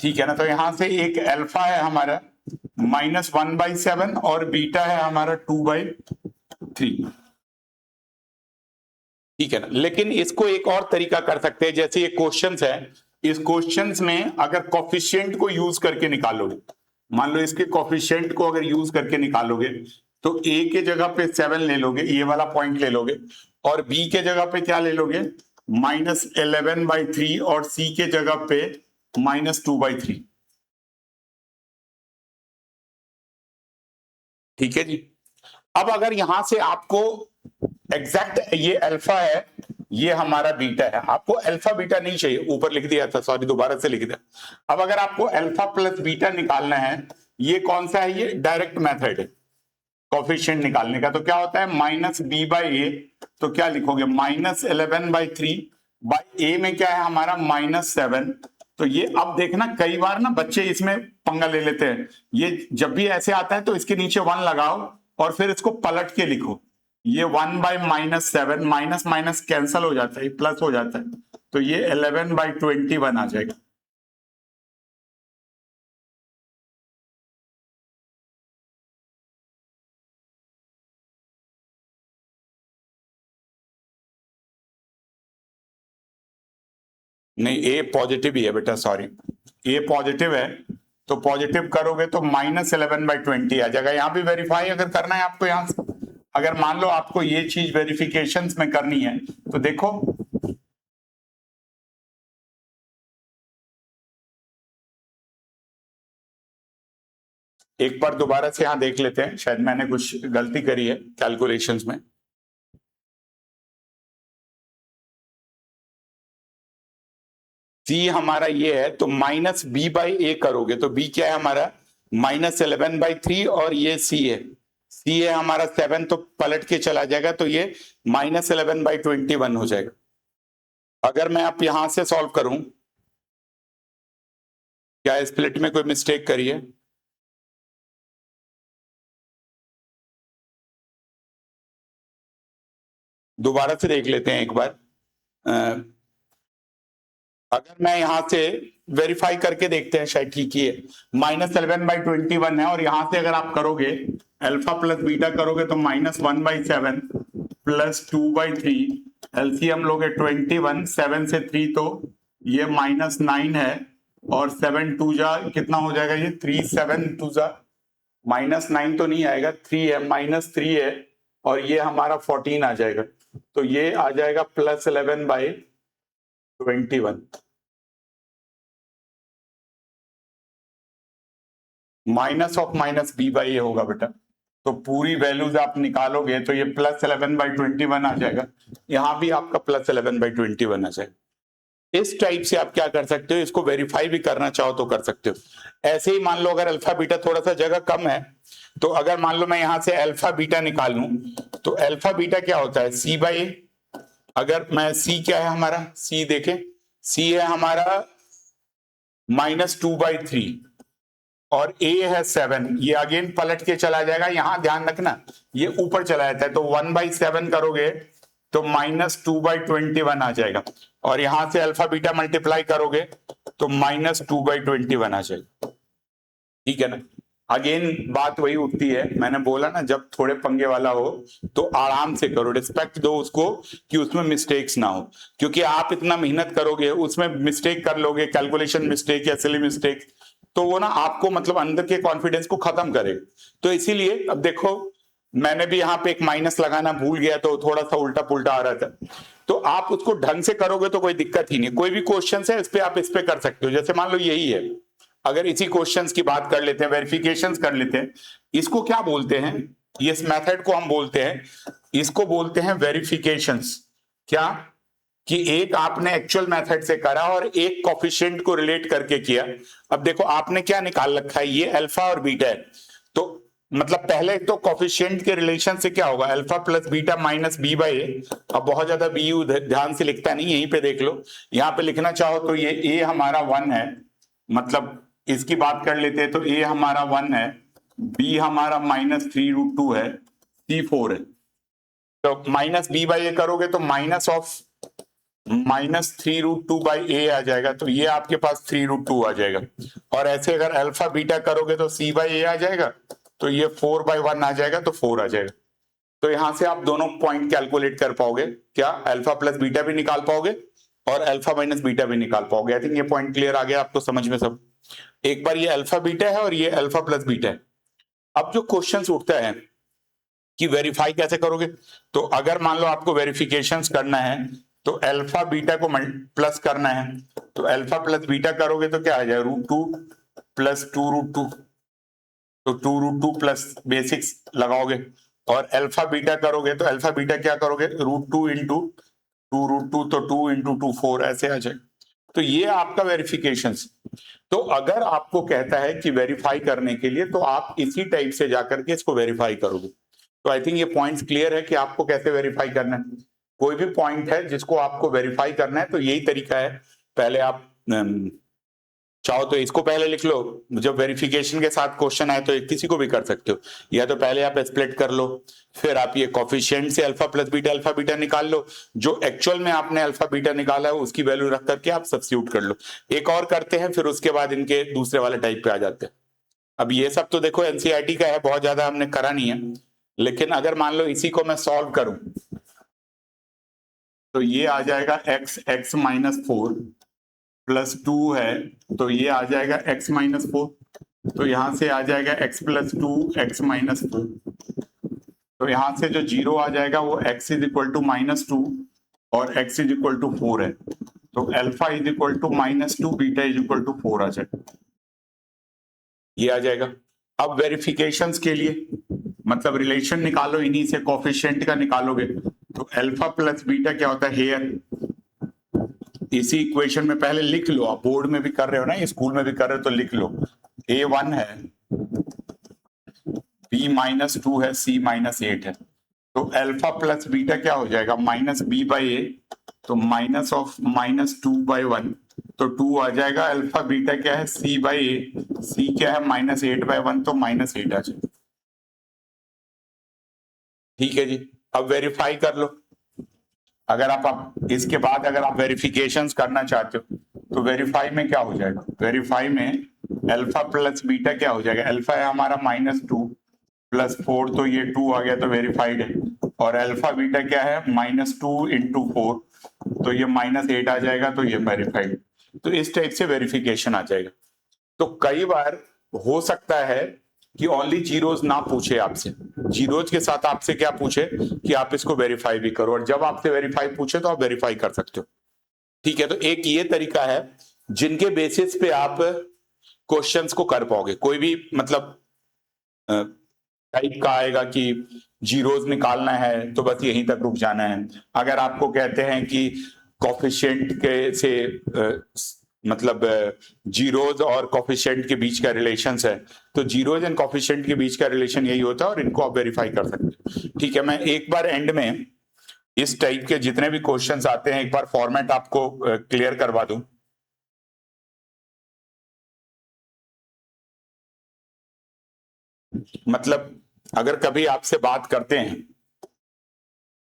ठीक है ना, तो यहां से एक अल्फा है हमारा -1/7 और बीटा है हमारा 2/3, ठीक है ना। लेकिन इसको एक और तरीका कर सकते हैं, जैसे ये क्वेश्चंस है, इस क्वेश्चंस में अगर कोफिशिएंट को यूज करके निकालोगे, मान लो इसके कोफिशिएंट को अगर यूज करके निकालोगे तो a के जगह पे 7 ले लोगे, ये वाला पॉइंट ले लोगे, और b के जगह पे क्या ले लोगे, -11/3, और c के जगह पे -2/3, ठीक है जी। अब अगर यहां से आपको एग्जैक्ट ये अल्फा है ये हमारा बीटा है, आपको अल्फा बीटा नहीं चाहिए, ऊपर लिख दिया था, सॉरी दोबारा से लिख दिया। अब अगर आपको अल्फा प्लस बीटा निकालना है, ये कौन सा है, ये डायरेक्ट मेथड है कोफिशिएंट निकालने का, तो क्या होता है -b/a, तो क्या लिखोगे -11/3 a में क्या है हमारा -7। तो ये अब देखना कई बार ना बच्चे इसमें पंगा ले लेते हैं, ये जब भी ऐसे आता है तो इसके नीचे 1 लगाओ और फिर इसको पलट के लिखो, ये 1/-7, माइनस माइनस कैंसल हो जाता है, प्लस हो जाता है, तो ये 11/21 आ जाएगा। नहीं, ए पॉजिटिव ही है बेटा, सॉरी, ए पॉजिटिव है, तो पॉजिटिव करोगे तो -11/20 आ जाएगा। यहाँ भी वेरीफाई अगर करना है आपको, यहाँ से अगर मान लो आपको ये चीज वेरिफिकेशंस में करनी है तो देखो, एक बार दोबारा से यहां देख लेते हैं, शायद मैंने कुछ गलती करी है कैलकुलेशंस में। सी हमारा ये है, तो -b/a करोगे तो b क्या है हमारा -11/3, और ये c है, c है हमारा 7, तो पलट के चला जाएगा, तो ये -11/21 हो जाएगा। अगर मैं आप यहां से सॉल्व करूं, क्या स्प्लिट में कोई मिस्टेक करी है? दोबारा से देख लेते हैं एक बार। अगर मैं यहां से वेरीफाई करके देखते हैं, शायद ठीक ही है, -11/21 है, और यहां से अगर आप करोगे अल्फा प्लस बीटा करोगे तो -1/7 प्लस 2/3, एलसीएम लोगे 21, 7 से 3 तो ये -9 है, और 7 2 जा कितना हो जाएगा, ये 3, 7 2 जा -9 तो नहीं आएगा, 3 है, -3 है, और ये हमारा 14 आ जाएगा, तो ये आ जाएगा +11/21, -b/a होगा बेटा। तो पूरी वैल्यूज आप निकालोगे तो ये +11/21 आ जाएगा, यहां भी आपका +11/21 आ जाएगा। इस टाइप से आप क्या कर सकते हो, इसको वेरीफाई भी करना चाहो तो कर सकते हो। ऐसे ही मान लो अगर अल्फा बीटा थोड़ा सा जगह कम है, तो अगर मान लो मैं यहां से अल्फा बीटा निकाल लूं, तो अल्फा बीटा क्या होता है, c/a। अगर मैं c क्या है हमारा, c देखें, c है हमारा -2/3, और a है 7, ये अगेन पलट के चला जाएगा, यहां ध्यान रखना ये ऊपर चला जाता है, तो 1/7 करोगे तो -2/21 आ जाएगा, और यहां से अल्फा बीटा मल्टीप्लाई करोगे तो -2/21 आ जाएगा। ठीक है ना? अगेन बात वही उठती है, मैंने बोला ना जब थोड़े पंगे वाला हो तो आराम से करो, रिस्पेक्ट दो उसको कि उसमें मिस्टेक्स ना हो, क्योंकि आप इतना मेहनत करोगे उसमें मिस्टेक कर लोगे, कैलकुलेशन मिस्टेक या सिली मिस्टेक, तो वो ना आपको मतलब अंदर के कॉन्फिडेंस को खत्म करे। तो इसीलिए अब देखो, मैंने भी यहाँ पे एक माइनस लगाना भूल गया, तो थोड़ा सा उल्टा पुल्टा आ रहा था, तो आप उसको ढंग से करोगे तो कोई दिक्कत ही नहीं। कोई भी क्वेश्चन है इस पे आप इस पे कर सकते हो, जैसे मान लो यही है, अगर इसी क्वेश्चंस की बात कर लेते हैं, वेरिफिकेशंस कर लेते हैं, इसको क्या बोलते हैं, इस मेथड को हम बोलते हैं, इसको बोलते हैं वेरिफिकेशंस। क्या कि एक आपने एक्चुअल मेथड से करा और एक कोफिशिएंट को रिलेट करके किया। अब देखो आपने क्या निकाल रखा है, ये अल्फा और बीटा है, तो मतलब पहले तो कोफिशिएंट के रिलेशन से क्या होगा, alpha plus beta minus b/a। अब बहुत ज्यादा बी ध्यान से लिखता नहीं, यहीं पे देख लो, यहां पे लिखना चाहो तो ये a हमारा 1 है, मतलब इसकी बात कर लेते हैं तो a हमारा 1 है, b हमारा -3√2 है, c 4 है, तो -b/a करोगे तो -3√2/a आ जाएगा, तो ये आपके पास 3√2 आ जाएगा, और ऐसे अगर अल्फा बीटा करोगे तो c/a आ जाएगा, तो ये 4/1 आ जाएगा, तो 4 आ जाएगा। तो यहां से आप दोनों पॉइंट कैलकुलेट कर पाओगे, क्या अल्फा प्लस बीटा भी निकाल पाओगे और अल्फा माइनस बीटा भी निकाल पाओगे। आई थिंक ये पॉइंट क्लियर आ गया आपको समझ में सब। एक बार ये अल्फा बीटा है और ये अल्फा प्लस बीटा है। अब जो क्वेश्चंस उठता है कि वेरीफाई कैसे करोगे, तो अगर मान लो आपको वेरिफिकेशंस करना है तो अल्फा बीटा को प्लस करना है, तो अल्फा प्लस बीटा करोगे तो क्या आ जाएगा, √2 प्लस 2√2, तो 2√2 प्लस बेसिक्स लगाओगे, और अल्फा बीटा करोगे तो अल्फा बीटा क्या करोगे, √2 इंटू 2√2, तो 2 इंटू 2 4, ऐसे आ जाए। तो ये आपका वेरिफिकेशन। तो अगर आपको कहता है कि वेरीफाई करने के लिए, तो आप इसी टाइप से जाकर के इसको वेरीफाई करोगे। तो आई थिंक ये पॉइंट्स क्लियर है कि आपको कैसे वेरीफाई करना है। कोई भी पॉइंट है जिसको आपको वेरीफाई करना है तो यही तरीका है, पहले आप चाहो तो इसको पहले लिख लो, जब वेरिफिकेशन के साथ क्वेश्चन आए तो किसी को भी कर सकते हो, या तो पहले आप स्प्लिट कर लो, फिर आप ये कोफिशिएंट से alpha plus beta alpha beta निकाल लो, जो एक्चुअल में आपने अल्फा बीटा निकाला है उसकी वैल्यू रख करके आप सब्स्टिट्यूट कर लो। एक और करते हैं, फिर उसके बाद इनके दूसरे वाले टाइप पे आ जाते हैं। अब ये सब तो देखो एनसीईआरटी का है, बहुत ज्यादा हमने करा नहीं है, लेकिन अगर मान लो इसी को मैं सॉल्व करूं तो ये आ जाएगा x (x - 4) प्लस 2 है तो ये आ जाएगा x माइनस 4, तो यहां से आ जाएगा x प्लस 2 x माइनस 4, तो यहां से जो 0 आ जाएगा वो x is equal to minus 2 और x इज इक्वल टू 4 है, तो alpha is equal to minus 2 beta is equal to 4 आ जाएगा, ये आ जाएगा। अब वेरिफिकेशंस के लिए मतलब रिलेशन निकालो, इन्हीं से कोफिशिएंट का निकालोगे, तो अल्फा प्लस बीटा क्या होता है हेयर, इसी इक्वेशन में पहले लिख लो, आप बोर्ड में भी कर रहे हो ना, स्कूल में भी कर रहे हो तो लिख लो, a1 है, b माइनस 2 है, c माइनस 8 है, तो अल्फा प्लस बीटा क्या हो जाएगा माइनस b बाई ए, तो माइनस ऑफ माइनस 2 बाई 1, तो 2 आ जाएगा, अल्फा बीटा क्या है c बाई ए, c क्या है माइनस 8 बाई 1, तो माइनस 8 आ जाएगा। ठीक है जी, अब वेरीफाई कर लो। अगर आप इसके बाद अगर आप वेरिफिकेशंस करना चाहते हो तो वेरीफाई में क्या हो जाएगा, वेरीफाई में अल्फा प्लस बीटा क्या हो जाएगा, अल्फा है हमारा माइनस 2 प्लस 4, तो ये 2 आ गया तो वेरीफाइड है, और अल्फा बीटा क्या है माइनस 2 इंटू 4, तो ये माइनस 8 आ जाएगा, तो ये वेरीफाइड। तो इस टाइप से वेरिफिकेशन आ जाएगा। तो कई बार हो सकता है कि ओनली जीरोज ना पूछे आपसे, जीरोज के साथ आपसे क्या पूछे कि आप इसको वेरीफाई भी करो, और जब आपसे वेरीफाई पूछे तो आप वेरीफाई कर सकते हो। ठीक है, तो एक ये तरीका है जिनके बेसिस पे आप क्वेश्चंस को कर पाओगे। कोई भी मतलब टाइप का आएगा कि जीरोज निकालना है तो बस यहीं तक रुक जाना है। अगर आपको कहते हैं कि कोफिशिएंट के से मतलब जीरोज और कोफिशिएंट के बीच का रिलेशन है, तो जीरोज एंड कोफिशिएंट के बीच का रिलेशन यही होता है और इनको आप वेरीफाई कर सकते हो। ठीक है, मैं एक बार एंड में इस टाइप के जितने भी क्वेश्चंस आते हैं एक बार फॉर्मेट आपको क्लियर करवा दूं। मतलब अगर कभी आपसे बात करते हैं,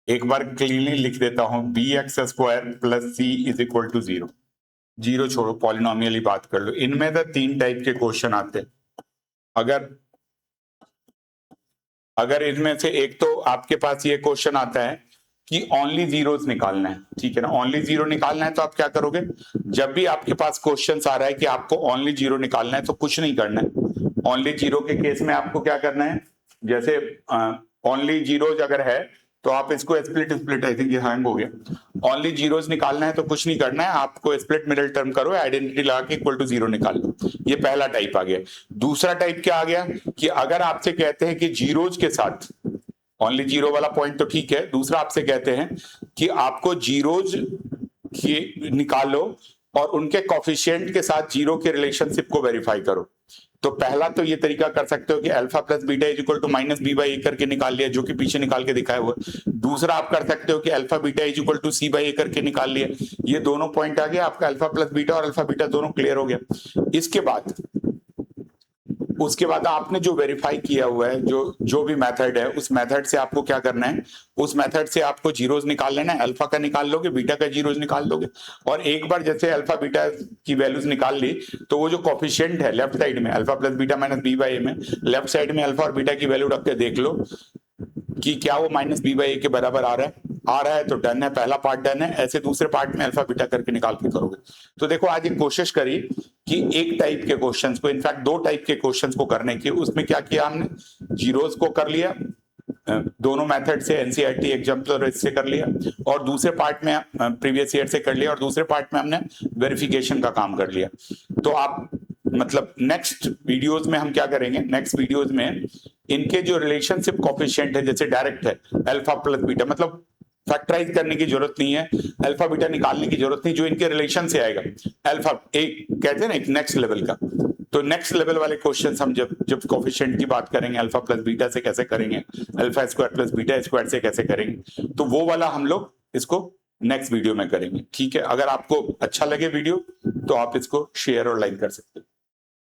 एक बार क्लीनली लिख देता हूं, B X square plus C is equal to 0, zero छोड़ो, पॉलिनोमियल ही बात कर लो। इनमें तो 3 टाइप के क्वेश्चन आते हैं। अगर इनमें से एक तो आपके पास ये क्वेश्चन आता है कि ओनली जीरोस निकालना है, ठीक है ना, ओनली जीरो निकालना है, तो आप क्या करोगे, जब भी आपके पास क्वेश्चन आ रहा है कि आपको ओनली जीरो निकालना है तो कुछ नहीं करना है। ओनली जीरो के केस में आपको क्या करना है, जैसे ओनली जीरोज अगर है तो आप इसको स्प्लिट आई थिंक ये हैंग हो गया, ओनली जीरोज निकालना है तो कुछ नहीं करना है, आपको स्प्लिट मिडिल टर्म करो, आइडेंटिटी लगा के इक्वल टू 0 निकाल लो। ये पहला टाइप आ गया। दूसरा टाइप क्या आ गया कि अगर आपसे कहते हैं कि जीरोज के साथ ओनली जीरो वाला पॉइंट तो ठीक है, दूसरा आपसे कहते हैं कि आपको जीरोज निकालो और उनके कोफिशिएंट के साथ जीरो के रिलेशनशिप को वेरीफाई करो। तो पहला तो ये तरीका कर सकते हो कि alpha plus beta is equal to minus b by a करके निकाल लिया, जो कि पीछे निकाल के दिखाया हुआ। दूसरा आप कर सकते हो कि alpha beta is equal to c by a करके निकाल लिया। ये दोनों पॉइंट आ गया आपका, अल्फा प्लस बीटा और अल्फा बीटा दोनों क्लियर हो गया। उसके बाद आपने जो वेरीफाई किया हुआ है, जो भी मेथड है, उस मेथड से आपको क्या करना है, उस मेथड से आपको जीरोज निकाल लेना है, अल्फा का निकाल लोगे, बीटा का जीरोज निकाल लोगे, और एक बार जैसे अल्फा बीटा की वैल्यूज निकाल ली तो वो जो कोफिशिएंट है लेफ्ट साइड में, alpha plus beta minus b by a में लेफ्ट साइड में अल्फा और बीटा की वैल्यू रख के देख लो कि क्या वो माइनस बी बाई ए के बराबर आ रहा है तो डन है, पहला पार्ट डन है। ऐसे दूसरे पार्ट में अल्फा बीटा करके निकाल के करोगे। तो देखो आज एक कोशिश करी कि एक टाइप के क्वेश्चंस को, इनफैक्ट 2 टाइप के क्वेश्चंस को करने की, उसमें क्या किया हमने, जीरोज को कर लिया दोनों मेथड से, एनसीईआरटी एग्जाम्पलर से कर लिया, और दूसरे पार्ट में प्रीवियस ईयर से कर लिया, और दूसरे पार्ट में हमने वेरिफिकेशन का काम कर लिया। तो आप मतलब नेक्स्ट वीडियोस में हम क्या करेंगे, नेक्स्ट वीडियोस में इनके जो रिलेशनशिप कोफिशिएंट है, जैसे डायरेक्ट है अल्फा प्लस बीटा, मतलब फैक्टराइज करने की जरूरत नहीं है, अल्फा बीटा निकालने की जरूरत नहीं, जो इनके रिलेशन से आएगा अल्फा, एक कहते हैं ना एक नेक्स्ट लेवल का। तो नेक्स्ट लेवल वाले क्वेश्चंस हम जब कोफिशिएंट की बात करेंगे, अल्फा प्लस बीटा से कैसे करेंगे, alpha square plus beta square से कैसे करेंगे, तो वो वाला हम लोग इसको नेक्स्ट वीडियो में करेंगे। ठीक है, अगर आपको अच्छा लगे वीडियो तो आप इसको शेयर और लाइक कर सकते हैं।